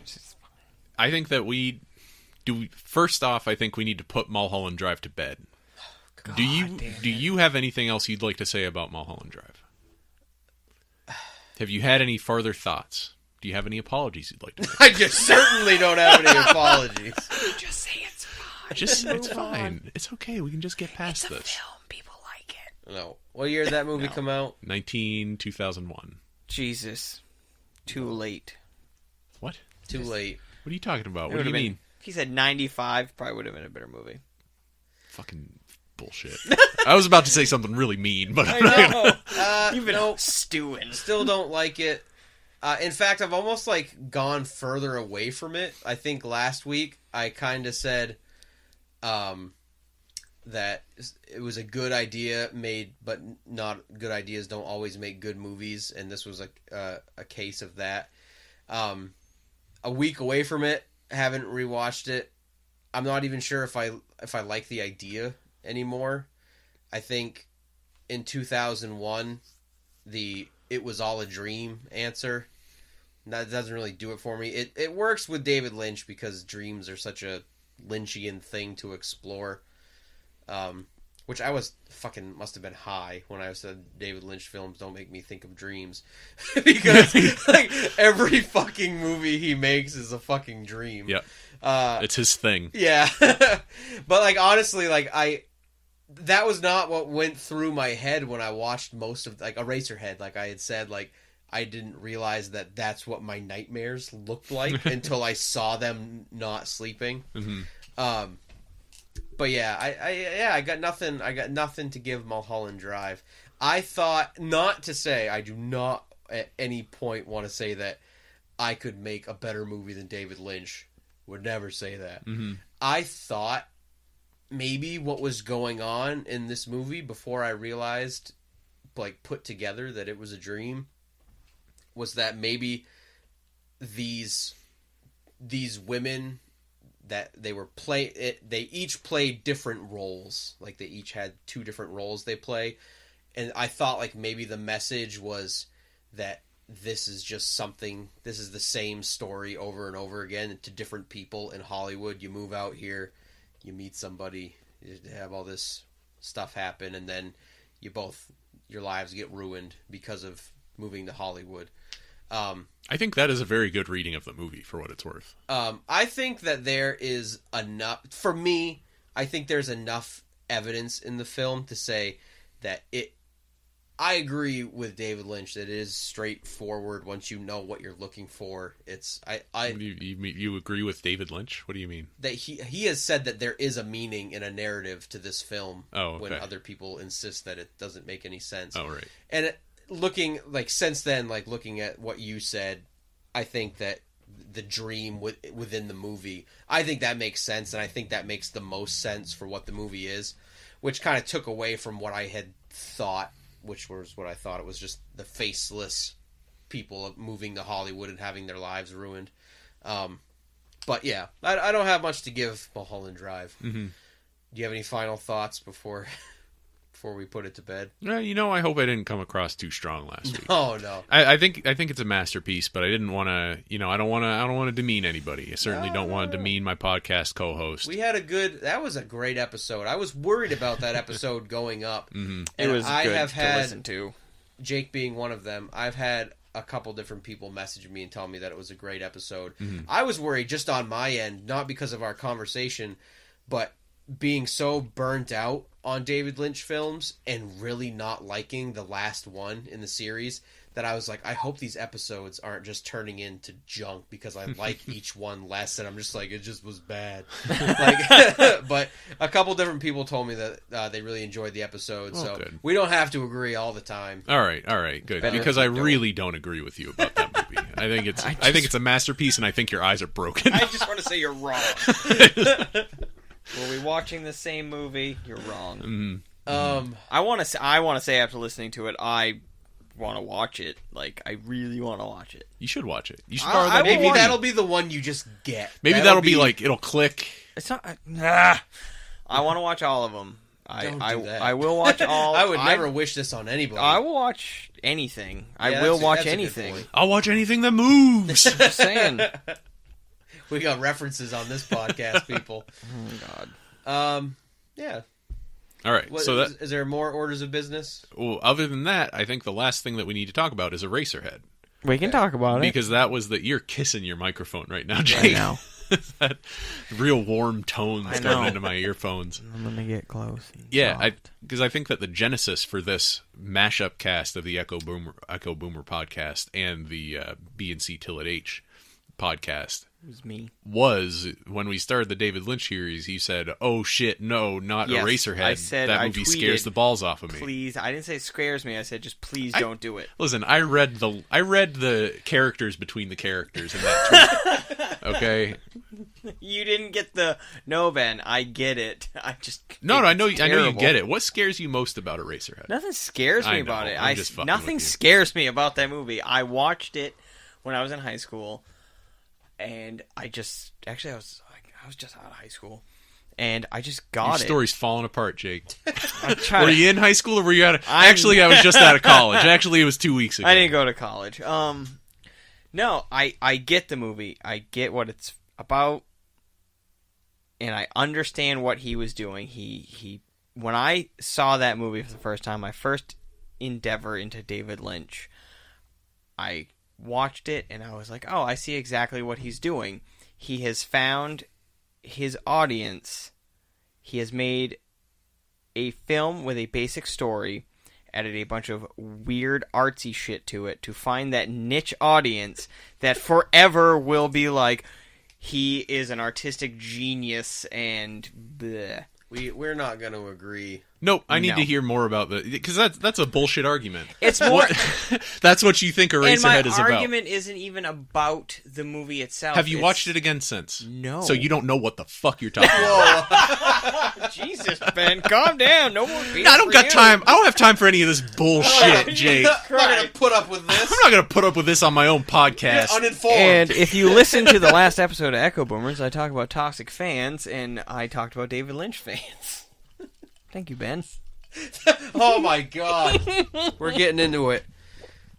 I think that first off, I think we need to put Mulholland Drive to bed. God, do you have anything else you'd like to say about Mulholland Drive? Have you had any further thoughts? Do you have any apologies you'd like to make? I just certainly don't have any apologies. Just say it's fine. It's fine. It's okay. We can just get past It's a this. film. People like it. No. What year did that movie come out? 2001. Jesus. Too late. What? Too late. What are you talking about? It What do you would've mean? If he said 95, probably would have been a better movie. Fucking bullshit. I was about to say something really mean, but I'm not gonna. You've been Nope. stewing. Still don't like it. In fact, I've almost gone further away from it. I think last week I kind of said that it was a good idea made, but not good ideas don't always make good movies, and this was a case of that. A week away from it, haven't rewatched it. I'm not even sure if I like the idea anymore. I think in 2001, it was all a dream answer. That doesn't really do it for me. It works with David Lynch because dreams are such a Lynchian thing to explore. Which I must have been high when I said David Lynch films don't make me think of dreams. Because every fucking movie he makes is a fucking dream. Yeah. It's his thing. Yeah. But honestly, that was not what went through my head when I watched most of Eraserhead. Like I had said, I didn't realize that that's what my nightmares looked like until I saw them not sleeping. Mm-hmm. But yeah, I got nothing. I got nothing to give Mulholland Drive. I thought, not to say, I do not at any point want to say that I could make a better movie than David Lynch. Would never say that. Mm-hmm. I thought maybe what was going on in this movie before I realized, put together that it was a dream, was that maybe these women that they each played different roles. They each had two different roles they play. And I thought maybe the message was that this is the same story over and over again to different people in Hollywood. You move out here, you meet somebody, you have all this stuff happen, and then your lives get ruined because of moving to Hollywood. I think that is a very good reading of the movie for what it's worth. I think that there is enough, for me, I think there's enough evidence in the film to say that I agree with David Lynch that it is straightforward once you know what you're looking for. You agree with David Lynch? What do you mean? That he has said that there is a meaning and a narrative to this film. Oh, okay. When other people insist that it doesn't make any sense. Oh, right. And since then, looking at what you said, I think that the dream within the movie, I think that makes sense, and I think that makes the most sense for what the movie is. which kind of took away from what I had thought, which was what I thought it was just the faceless people moving to Hollywood and having their lives ruined. But yeah, I don't have much to give Mulholland Drive. Mm-hmm. Do you have any final thoughts before we put it to bed? I hope I didn't come across too strong last week. Oh no, I think it's a masterpiece, but I didn't want to. I don't want to demean anybody. I certainly don't want to demean my podcast co-host. That was a great episode. I was worried about that episode going up. Mm-hmm. It was good to listen to. Jake being one of them. I've had a couple different people message me and tell me that it was a great episode. Mm-hmm. I was worried just on my end, not because of our conversation, but being so burnt out on David Lynch films and really not liking the last one in the series that I was like, I hope these episodes aren't just turning into junk because I like each one less, and I'm just like, it just was bad. But a couple different people told me that they really enjoyed the episode, so good. We don't have to agree all the time. All right, good. Better because I really don't agree with you about that movie. I think it's a masterpiece, and I think your eyes are broken. I just want to say you're wrong. Were we watching the same movie? You're wrong. Mm-hmm. I want to say after listening to it, I want to watch it. Like, I really want to watch it. You should watch it. You should borrow that. Maybe that'll be the one you just get. Maybe that'll be like, it'll click. It's not. I want to watch all of them. Don't do that. I will watch all. I would never wish this on anybody. I will watch anything. Yeah, I will watch that's a good anything. point. I'll watch anything that moves. Just saying. We got references on this podcast, people. Oh God. Yeah. All right. So is there more orders of business? well, other than that, I think the last thing that we need to talk about is Eraserhead. We can talk about it. Because that was you're kissing your microphone right now, Jake. I know. That real warm tones I know. coming into my earphones. I'm gonna get close. Yeah, because I think that the genesis for this mashup cast of the Echo Boomer podcast and the B&C Till at H podcast It was me. was when we started the David Lynch series. He said, "Oh shit, no, not Yes, Eraserhead. I said- that I movie tweeted, scares the balls off of me." Please, I didn't say it scares me. I said just please don't do it. Listen, I read the characters between the characters in that tweet. Okay. You didn't get the no, Ben. I get it. I just No, I know you terrible. get it. What scares you most about Eraserhead? Nothing scares me I know, about it. I'm just fucking Nothing with you. scares me about that movie. I watched it when I was in high school, and I was just out of high school, and I just Your got it. story's falling apart, Jake. I'm trying Were to- you in high school or were you out of... Actually, I was just out of college. Actually, it was 2 weeks ago. I didn't go to college. No, I get the movie. I get what it's about, and I understand what he was doing. He when I saw that movie for the first time, my first endeavor into David Lynch, I watched it and I was like, oh, I see exactly what he's doing. He has found his audience. He has made a film with a basic story, added a bunch of weird artsy shit to it to find that niche audience that forever will be like, he is an artistic genius and bleh. We're not going to agree. Nope, I need No. to hear more about the... Because that's a bullshit argument. It's more... That's what you think and my Eraserhead is about. argument isn't even about the movie itself. Have you watched it again since? No. So you don't know what the fuck you're talking about. Jesus, Ben, calm down. No more beer I don't for got you. time. I don't have time for any of this bullshit, Jake. I'm not going to put up with this. I'm not going to put up with this on my own podcast. You're uninformed. And if you listen to the last episode of Echo Boomers, I talk about toxic fans, and I talked about David Lynch fans. Thank you, Ben. Oh my god. We're getting into it.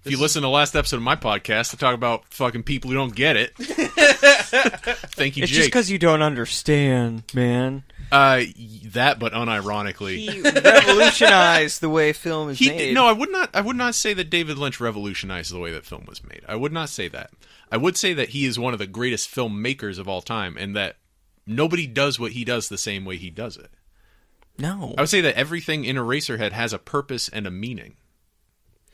If you listen to the last episode of my podcast, I talk about fucking people who don't get it. Thank you, It's Jake. just because you don't understand, man. That, but unironically. He revolutionized the way film is made. No, I would not say that David Lynch revolutionized the way that film was made. I would not say that. I would say that he is one of the greatest filmmakers of all time, and that nobody does what he does the same way he does it. No. I would say that everything in Eraserhead has a purpose and a meaning.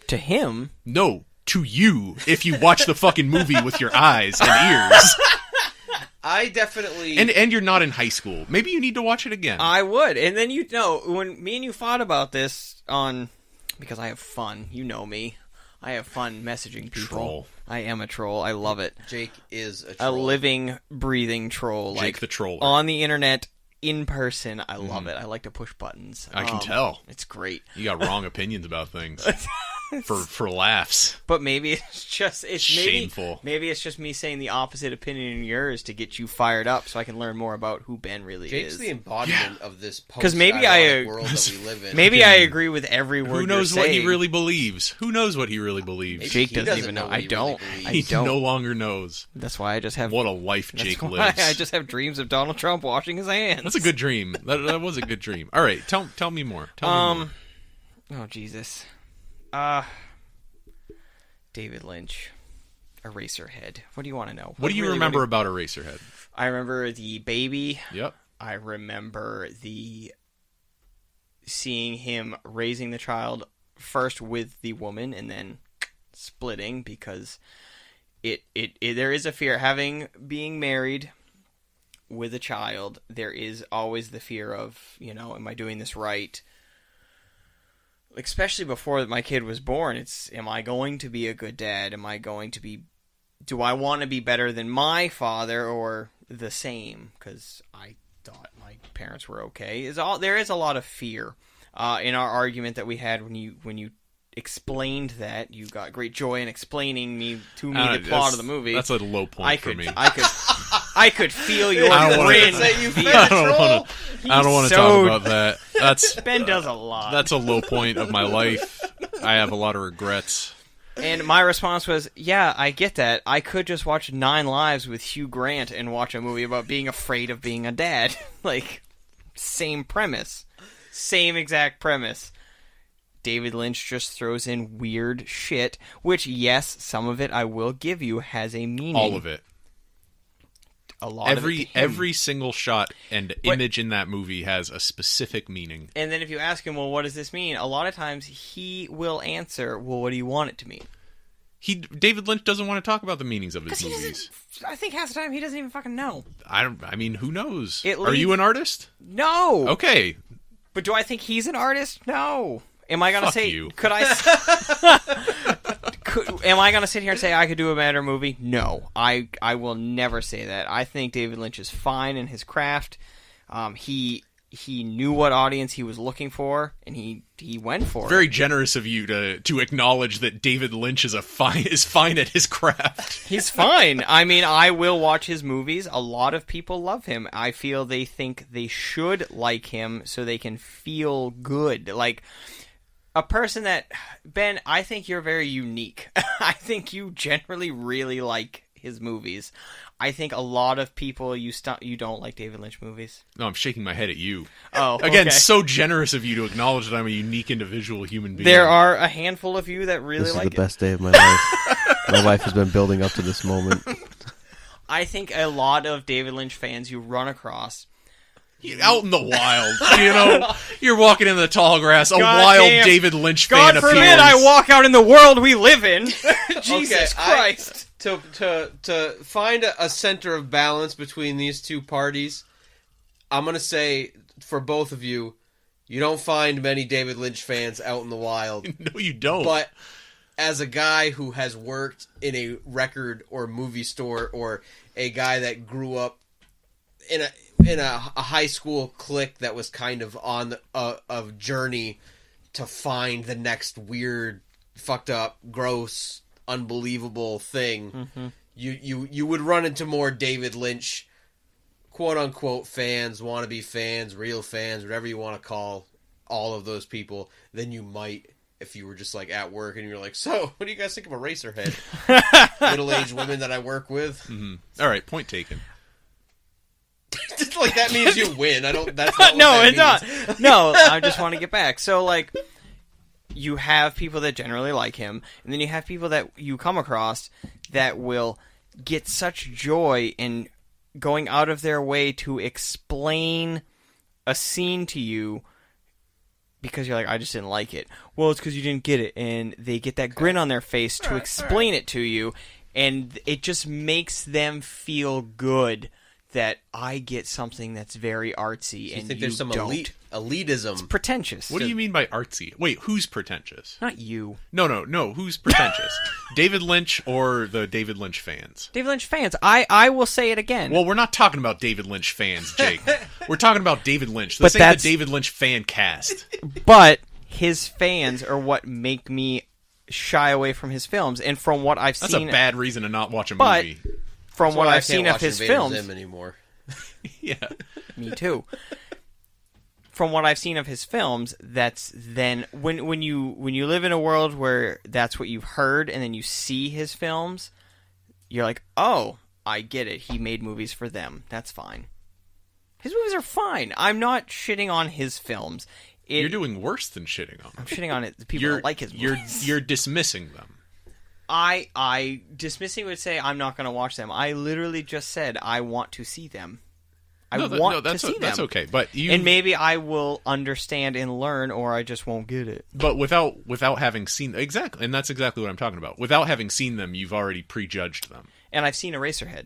To him, No, to you, if you watch the fucking movie with your eyes and ears. I definitely... And you're not in high school. Maybe you need to watch it again. I would. And then when me and you fought about this because I have fun. You know me. I have fun messaging people. Troll. I am a troll. I love it. Jake is a A troll. living, breathing troll. Jake like the Troller. on the internet in person, I love it. I like to push buttons. I can tell. It's great. You got wrong opinions about things. For laughs. But maybe it's shameful. Maybe it's just me saying the opposite opinion in yours to get you fired up, so I can learn more about who Ben really Jake's is. the embodiment of this Because maybe I world that we live in. Maybe I agree with every word. Who knows you're what saying. he really believes? Who knows what he really believes? Maybe Jake he doesn't even know. what I he don't. really I He don't. no longer knows. That's why I just have. What a life Jake that's why lives. I just have dreams of Donald Trump washing his hands. That's a good dream. That was a good dream. All right, tell me more. Tell me more. Oh Jesus. David Lynch, Eraserhead. What do you want to know? What do you remember about Eraserhead? I remember the baby. Yep. I remember seeing him raising the child first with the woman and then splitting because there is a fear being married with a child. There is always the fear of, am I doing this right? Especially before my kid was born, am I going to be a good dad? Do I want to be better than my father or the same? Because I thought my parents were okay. There is a lot of fear in our argument that we had when you explained that. You got great joy in explaining the plot of the movie. That's a low point for me. I could feel your grin. I don't want to talk about that. Ben does a lot. That's a low point of my life. I have a lot of regrets. And my response was, yeah, I get that. I could just watch 9 Lives with Hugh Grant and watch a movie about being afraid of being a dad. Same premise. Same exact premise. David Lynch just throws in weird shit, which, yes, some of it I will give you has a meaning. All of it. A lot of it. Every single shot and image in that movie has a specific meaning. And then if you ask him, well, what does this mean? A lot of times he will answer, well, what do you want it to mean? David Lynch doesn't want to talk about the meanings of his movies. I think half the time he doesn't even fucking know. I mean, who knows? Are you an artist? No. Okay. But do I think he's an artist? No. Am I gonna say? You. Could I? Am I gonna sit here and say I could do a better movie? No, I will never say that. I think David Lynch is fine in his craft. He knew what audience he was looking for, and he went for it. Very generous of you to acknowledge that David Lynch is fine at his craft. He's fine. I mean, I will watch his movies. A lot of people love him. I feel they think they should like him so they can feel good. Like a person that, Ben, I think you're very unique. I think you generally really like his movies. I think a lot of people you don't like David Lynch movies. No, I'm shaking my head at you. Oh, again, okay. So generous of you to acknowledge that I'm a unique individual human being. There are a handful of you that really like it. This is the best day of my life. My wife has been building up to this moment. I think a lot of David Lynch fans you run across out in the wild, you're walking in the tall grass. Wild David Lynch fan appears. God forbid I walk out in the world we live in. Jesus Christ. To find a center of balance between these two parties, I'm going to say, for both of you, you don't find many David Lynch fans out in the wild. No, you don't. But as a guy who has worked in a record or movie store, or a guy that grew up in a high school clique that was kind of on a journey to find the next weird, fucked up, gross, unbelievable thing, you would run into more David Lynch, quote unquote fans, wannabe fans, real fans, whatever you want to call all of those people, than you might if you were just like at work and you're like, so what do you guys think of Eraserhead? Middle-aged women that I work with. Mm-hmm. All right, point taken. Like that means you win. That's not no, what it's not. No, I just want to get back. So like, you have people that generally like him, and then you have people that you come across that will get such joy in going out of their way to explain a scene to you because you're like, I just didn't like it. Well, it's because you didn't get it, and they get that grin on their face to explain it to you, and it just makes them feel good that I get something that's very artsy, and you think there's some elite elitism. Pretentious. What do you mean by artsy? Wait, who's pretentious? Not you. No. Who's pretentious? David Lynch or the David Lynch fans? David Lynch fans. I will say it again. Well, we're not talking about David Lynch fans, Jake. We're talking about David Lynch. But This ain't that's- the David Lynch fan cast. But his fans are what make me shy away from his films. And from what I've That's seen... a bad reason to not watch a But- movie. From That's what why I I've can't seen of watch his Invader films... Zim anymore. Yeah. Me too. From what I've seen of his films, that's then when you live in a world where that's what you've heard, and then you see his films, you're like, oh, I get it. He made movies for them. That's fine. His movies are fine. I'm not shitting on his films. You're doing worse than shitting on I'm them. shitting on it. The people that like his movies. You're dismissing them. I dismissing would say I'm not going to watch them. I literally just said I want to see them. I want to see them. That's okay, but And maybe I will understand and learn, or I just won't get it. But without having seen exactly, and that's exactly what I'm talking about. Without having seen them, you've already prejudged them, And I've seen Eraserhead,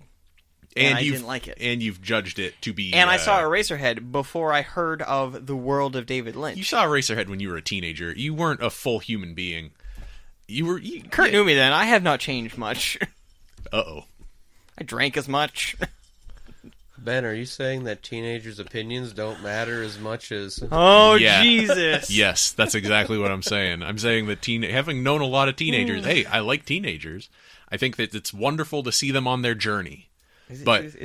and I you've- didn't like it. and you've judged it to be. And I saw Eraserhead before I heard of the world of David Lynch. You saw Eraserhead when you were a teenager. You weren't a full human being. Kurt knew me then. I have not changed much. Uh-oh. I drank as much. Ben, are you saying that teenagers' opinions don't matter as much as... Oh, Yeah. Jesus. Yes, that's exactly what I'm saying. I'm saying that having known a lot of teenagers, hey, I like teenagers. I think that it's wonderful to see them on their journey. Is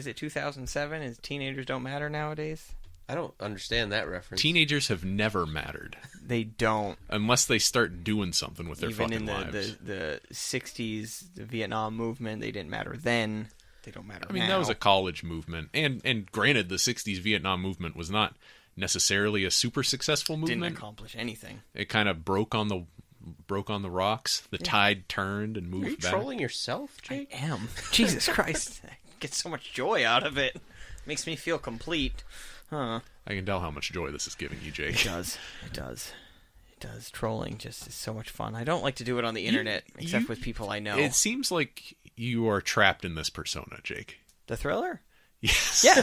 it 2007? Is teenagers don't matter nowadays? I don't understand that reference. Teenagers have never mattered They don't. unless they start doing something with their Even fucking in lives. the 60s, the Vietnam movement, they didn't matter then. They don't matter I mean, now. that was a college movement, and granted, the '60s Vietnam movement was not necessarily a super successful movement. Didn't accomplish anything. It kind of broke on the rocks. The tide turned and moved Are you back. trolling yourself, I Jake? am. Jesus Christ. I get so much joy out of it. Makes me feel complete. Huh. I can tell how much joy this is giving you, Jake. It does. It does. It does. Trolling just is so much fun. I don't like to do it on the internet, except with people I know. It seems like you are trapped in this persona, Jake. The Thriller? Yes. Yeah.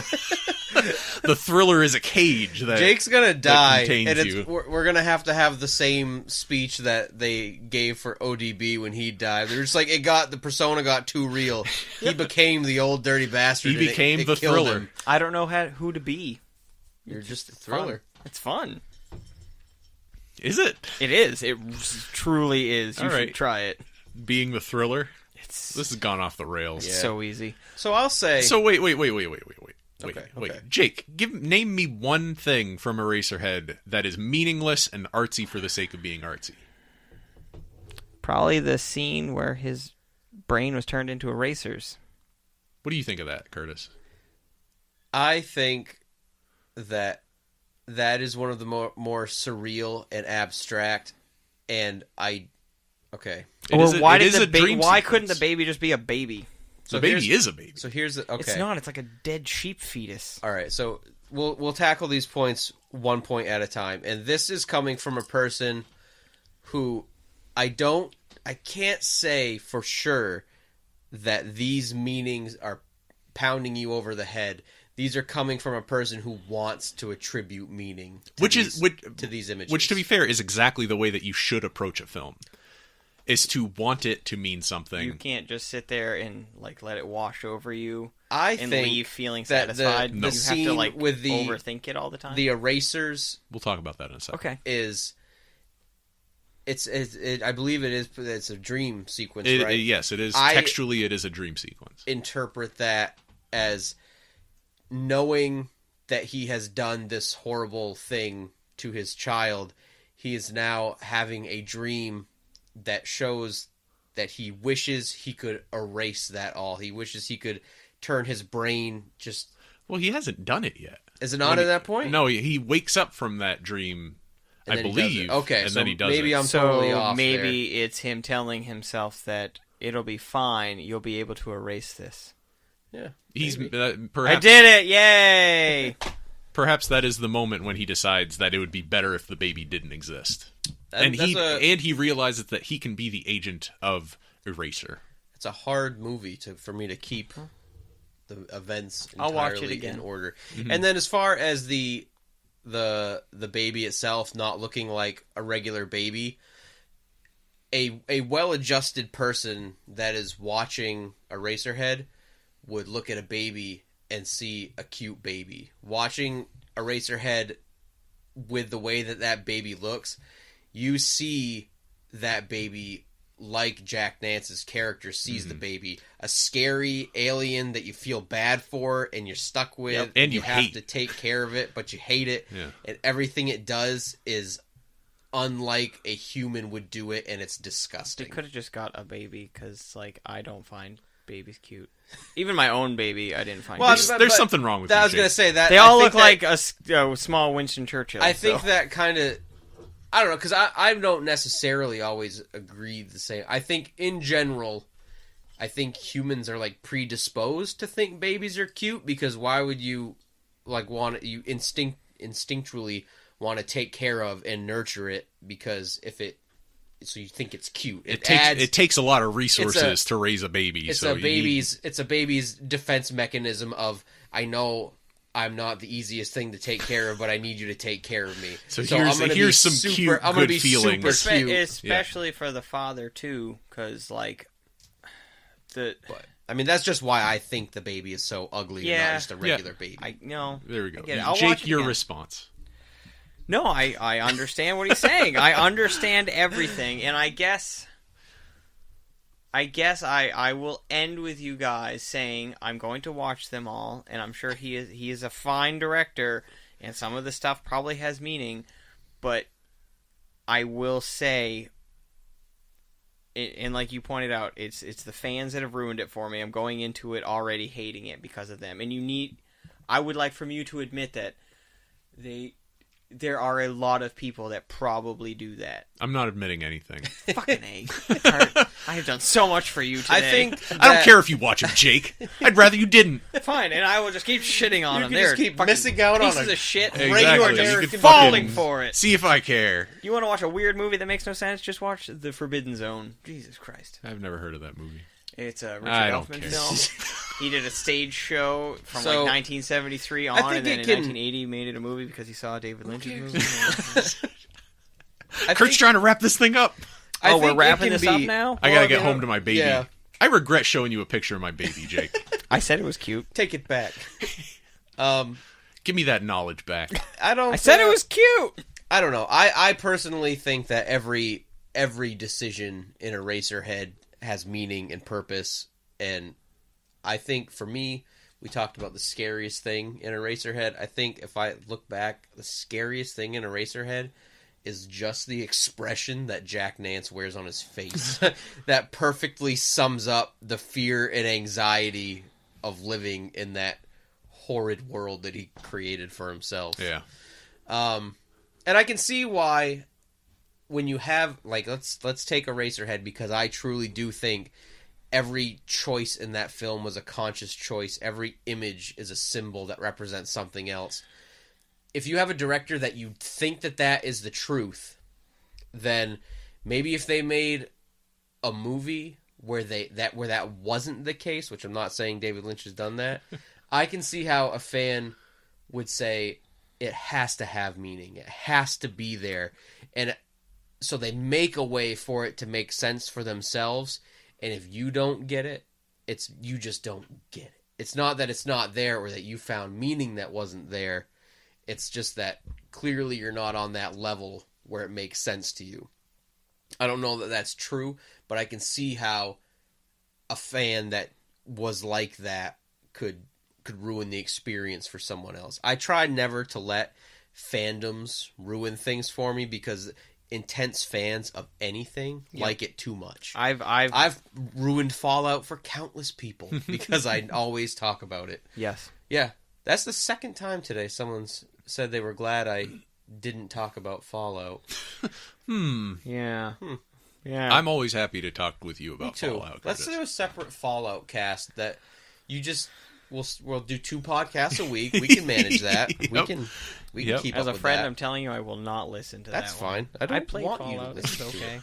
The Thriller is a cage that Jake's gonna die, contains and you. we're gonna have to have the same speech that they gave for ODB when he died. They're just like, the persona got too real. He became the old dirty bastard. He and became it the killed Thriller. him. I don't know who to be. You're just a Fun. thriller. It's fun. Is it It is. It truly is. You All should right. try it. being the Thriller? It's This has gone off the rails. Yeah. so easy. So I'll say. So wait. Okay. Jake, name me one thing from Eraserhead that is meaningless and artsy for the sake of being artsy. Probably the scene where his brain was turned into erasers. What do you think of that, Curtis? I think that is one of the more surreal and abstract, and okay. Why it is a dream Why sequence. couldn't the baby just be a baby? The baby is a baby. So here's the okay. It's not. It's like a dead sheep fetus. All right, so we'll tackle these points one point at a time, and this is coming from a person who I can't say for sure that these meanings are pounding you over the head. These are coming from a person who wants to attribute meaning to these images. Which, to be fair, is exactly the way that you should approach a film. Is to want it to mean something. You can't just sit there and let it wash over you. I and think leave feeling that satisfied. the You have scene to with the overthink it all the time. The erasers We'll talk about that in a second. Okay. I believe it's a dream sequence, right? Yes, it is. Textually, it is a dream sequence. Interpret that as knowing that he has done this horrible thing to his child. He is now having a dream that shows that he wishes he could erase that all. He wishes he could turn his brain just... Well, he hasn't done it yet. Is it not at that point? No, he wakes up from that dream, And I then he does believe. it. Okay, and so then he does maybe it. I'm totally off maybe it's him telling himself that it'll be fine. You'll be able to erase this. Yeah. He's maybe. perhaps I did it! Yay! Perhaps that is the moment when he decides that it would be better if the baby didn't exist. And he realizes that he can be the agent of Eraser. It's a hard movie for me to keep the events I'll entirely watch it again. in order. Mm-hmm. And then as far as the the baby itself not looking like a regular baby, a well-adjusted person that is watching Eraserhead would look at a baby and see a cute baby. Watching Eraserhead with the way that baby looks, you see that baby like Jack Nance's character sees the baby. A scary alien that you feel bad for and you're stuck with. Yep. And you have to take care of it, but you hate it. Yeah. And everything it does is unlike a human would do it, and it's disgusting. They could have just got a baby, because, like, I don't find babies cute. Even my own baby, I didn't find cute. There's something wrong with that. you, I was going to say that. They all look like a small Winston Churchill. I think that kind of... I don't know, because I don't necessarily always agree the same. I think, in general, I think humans are, like, predisposed to think babies are cute, because why would you, like, instinctually want to take care of and nurture it, because so you think it's cute. It takes a lot of resources to raise a baby. It's a baby's defense mechanism of, I know I'm not the easiest thing to take care of, but I need you to take care of me. So here's some cute, good feelings. Super cute. Especially for the father, too, because, like, But, I mean, that's just why I think the baby is so ugly and not just a regular baby. There we go. Jake, your response. No, I understand what he's saying. I understand everything, and I guess I will end with you guys saying I'm going to watch them all, and I'm sure he is a fine director, and some of the stuff probably has meaning, but I will say, and like you pointed out, it's the fans that have ruined it for me. I'm going into it already hating it because of them, and I would like from you to admit that there are a lot of people that probably do that. I'm not admitting anything. Fucking A. I have done so much for you today. I don't care if you watch him, Jake. I'd rather you didn't. Fine, and I will just keep shitting on you him. can just keep missing out on pieces of shit. Exactly. You are just falling for it. See if I care. You want to watch a weird movie that makes no sense? Just watch The Forbidden Zone. Jesus Christ. I've never heard of that movie. It's a Richard Elfman film. He did a stage show from 1973 on, and then in 1980 made it a movie because he saw David Lynch's movie. Kurt's trying to wrap this thing up. We're wrapping this up now? I gotta get home to my baby. Yeah. I regret showing you a picture of my baby, Jake. I said it was cute. Take it back. Give me that knowledge back. I said it was cute! I don't know. I personally think that every decision in Eraserhead has meaning and purpose, and I think for me, we talked about the scariest thing in Eraserhead. I think if I look back, the scariest thing in Eraserhead is just the expression that Jack Nance wears on his face. That perfectly sums up the fear and anxiety of living in that horrid world that he created for himself. Yeah. And I can see why, when you have, like, let's take Eraserhead, because I truly do think every choice in that film was a conscious choice. Every image is a symbol that represents something else. If you have a director that you think that is the truth, then maybe if they made a movie where that wasn't the case, which I'm not saying David Lynch has done that, I can see how a fan would say it has to have meaning. It has to be there. And so they make a way for it to make sense for themselves. And if you don't get it, you just don't get it. It's not that it's not there or that you found meaning that wasn't there. It's just that clearly you're not on that level where it makes sense to you. I don't know that that's true, but I can see how a fan that was like that could ruin the experience for someone else. I try never to let fandoms ruin things for me, because intense fans of anything like it too much. I've ruined Fallout for countless people because I always talk about it. Yes. Yeah. That's the second time today someone's said they were glad I didn't talk about Fallout. Yeah. Yeah. I'm always happy to talk with you about Fallout. Let's do a separate Fallout cast that you just... We'll do 2 podcasts a week. We can manage that. We can keep up with that. As a friend, I'm telling you, I will not listen to that. That's fine. I played want Fallout. It's okay.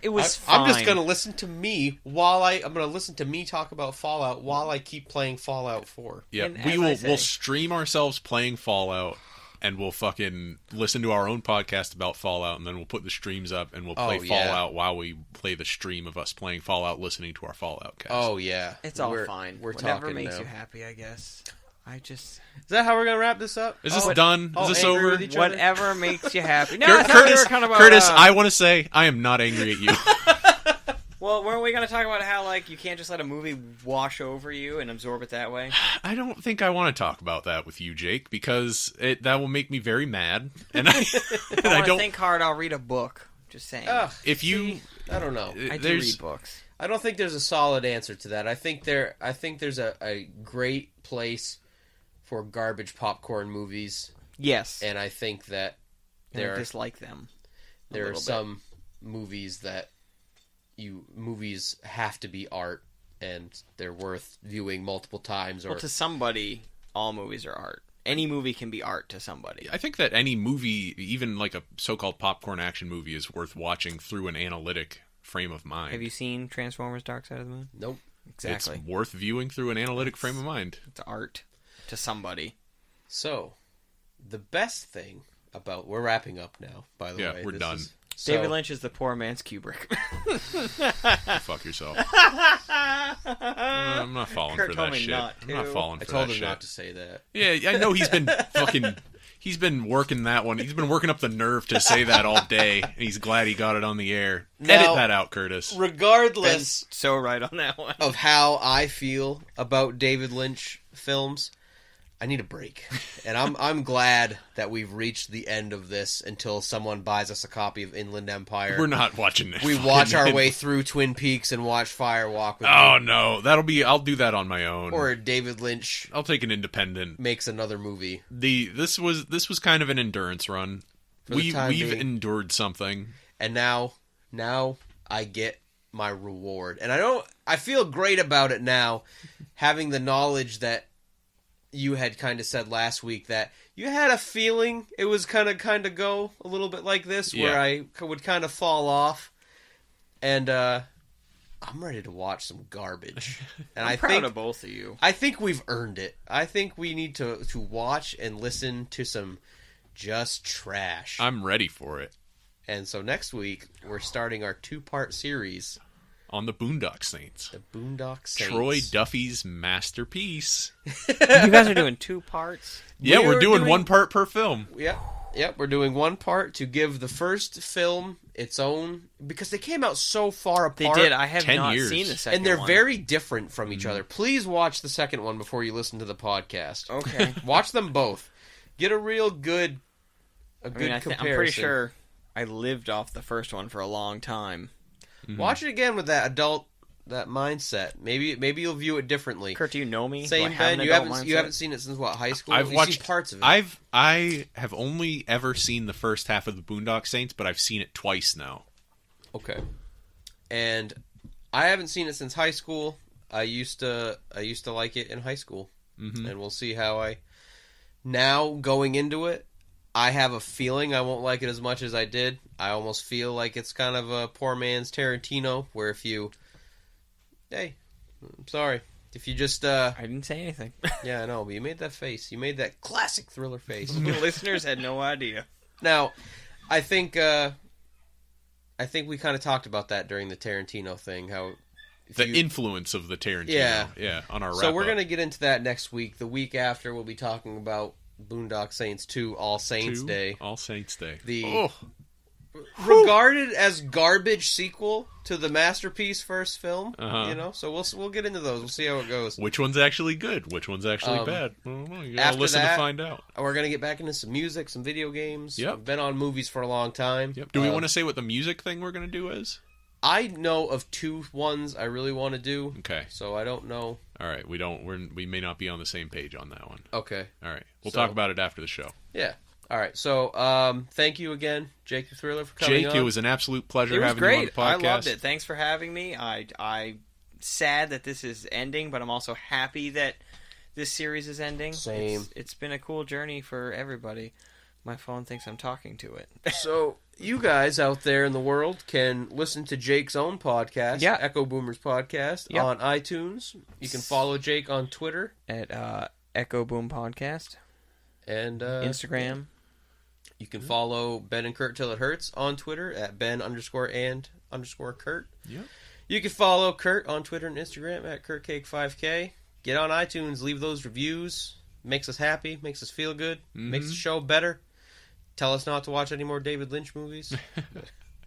It was fine. I'm just going to listen to me I'm going to listen to me talk about Fallout while I keep playing Fallout 4. Yeah, we'll stream ourselves playing Fallout and we'll fucking listen to our own podcast about Fallout, and then we'll put the streams up, and we'll play Fallout while we play the stream of us playing Fallout, listening to our Fallout cast. Oh, yeah. It's all fine. We're Whatever talking makes now. you happy, I guess. Is that how we're going to wrap this up? Is this done? Is this angry over? with each other? Whatever makes you happy. No, I thought we Curtis, were kind of about, Curtis, I want to say I am not angry at you. Well, weren't we going to talk about how, like, you can't just let a movie wash over you and absorb it that way? I don't think I want to talk about that with you, Jake, because that will make me very mad. And I don't think hard. I'll read a book. Just saying. If you, I don't know. I do read books. I don't think there's a solid answer to that. I think there's a great place for garbage popcorn movies. Yes. And I think that I dislike them. There are some movies that movies have to be art, and they're worth viewing multiple times. Or to somebody, all movies are art. Any movie can be art to somebody. I think that any movie, even like a so-called popcorn action movie, is worth watching through an analytic frame of mind. Have you seen Transformers: Dark Side of the Moon? Nope. Exactly. It's worth viewing through an analytic frame of mind. It's art to somebody. So, the best thing about... We're wrapping up now, by the way. Yeah, we're done. David Lynch is the poor man's Kubrick. Fuck yourself. I'm not falling Kurt for told that me shit. not to. I'm not falling I for told that him shit. not to say that. Yeah, I know he's been fucking... He's been working that one. He's been working up the nerve to say that all day, and he's glad he got it on the air. Edit that out, Curtis. Regardless so right on that one. of how I feel about David Lynch films, I need a break. And I'm glad that we've reached the end of this until someone buys us a copy of Inland Empire. We're not watching it. We watch our way through Twin Peaks and watch Firewalk with Oh me. no, I'll do that on my own. Or David Lynch I'll take an independent. makes another movie. This was kind of an endurance run. For the time We've being. endured something. And now I get my reward. And I feel great about it now, having the knowledge that you had kind of said last week that you had a feeling it was kind of go a little bit like this, where I would kind of fall off. And I'm ready to watch some garbage. And I'm proud of both of you. I think we've earned it. I think we need to watch and listen to some just trash. I'm ready for it. And so next week, we're starting our 2-part series On the Boondock Saints. The Boondock Saints. Troy Duffy's masterpiece. You guys are doing 2 parts? Yeah, we're doing 1 part per film. Yep, we're doing 1 part to give the first film its own, because they came out so far apart. They did. I have 10 not years. seen the second and they're one. very different from each other. Please watch the second one before you listen to the podcast. Okay. Watch them both. Get a real good comparison. I'm pretty sure I lived off the first one for a long time. Mm-hmm. Watch it again with that mindset. Maybe you'll view it differently. Kurt, do you know me? Same, Do I have Ben. an You adult haven't mindset? seen it since what? High school. I've You've watched seen parts of it. I have only ever seen the first half of the Boondock Saints, but I've seen it twice now. Okay. And I haven't seen it since high school. I used to like it in high school. Mm-hmm. And we'll see how now going into it, I have a feeling I won't like it as much as I did. I almost feel like it's kind of a poor man's Tarantino, where I'm sorry. If you just I didn't say anything. yeah, I know, but you made that face. You made that classic thriller face. The listeners had no idea. Now, I think we kind of talked about that during the Tarantino thing, how Influence of the Tarantino. Yeah, on our wrap So we're up. going to get into that next week. The week after, we'll be talking about Boondock Saints 2, All Saints Day. All Saints Day. The regarded as garbage sequel to the masterpiece first film. Uh-huh. So we'll get into those. We'll see how it goes. Which one's actually good? Which one's actually bad? I don't know. You gotta after listen that, to find out. We're going to get back into some music, some video games. Yep. We've been on movies for a long time. Yep. Do we want to say what the music thing we're going to do is? I know of 2 ones I really want to do. Okay. So I don't know. All right. We may not be on the same page on that one. Okay. All right. We'll talk about it after the show. Yeah. All right. So thank you again, Jake the Thriller, for coming on. Jake, it was an absolute pleasure It was having great. you on the podcast. I loved it. Thanks for having me. I'm sad that this is ending, but I'm also happy that this series is ending. Same. It's been a cool journey for everybody. My phone thinks I'm talking to it. So you guys out there in the world can listen to Jake's own podcast, Yeah. Echo Boomers Podcast, Yep. on iTunes. You can follow Jake on Twitter. At Echo Boom Podcast. And Instagram. You can follow Ben and Curt till it hurts on Twitter at Ben_and_Curt. Yep. You can follow Curt on Twitter and Instagram at Curtcake5K. Get on iTunes, leave those reviews. Makes us happy, makes us feel good, makes the show better. Tell us not to watch any more David Lynch movies.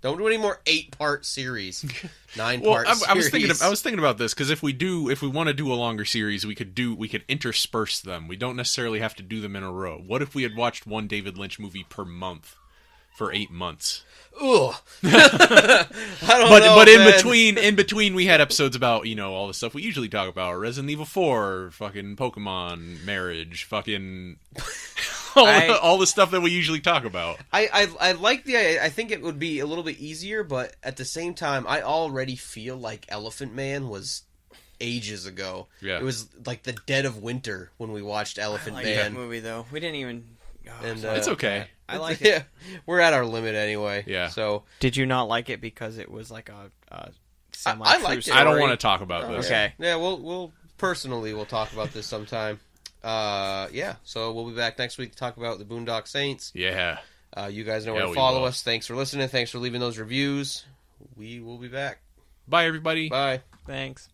Don't do any more 8-part series, 9-part series. I was thinking about this because if we want to do a longer series, we could intersperse them. We don't necessarily have to do them in a row. What if we had watched one David Lynch movie per month for 8 months? Ugh. I don't know. But in between, we had episodes about all the stuff we usually talk about: Resident Evil 4, fucking Pokemon, marriage, fucking. all the stuff that we usually talk about. I like I think it would be a little bit easier, but at the same time, I already feel like Elephant Man was ages ago. Yeah. It was like the dead of winter when we watched Elephant I like Man. that movie though. We didn't even. And It's okay. I like it. Yeah, we're at our limit anyway. Yeah. So Did you not like it because it was like a semi? I liked it. I don't want to talk about this. Okay. Yeah, we'll talk about this sometime. Yeah. So we'll be back next week to talk about the Boondock Saints. Yeah. You guys know Yeah, where to we follow will. us. Thanks for listening. Thanks for leaving those reviews. We will be back. Bye, everybody. Bye. Thanks.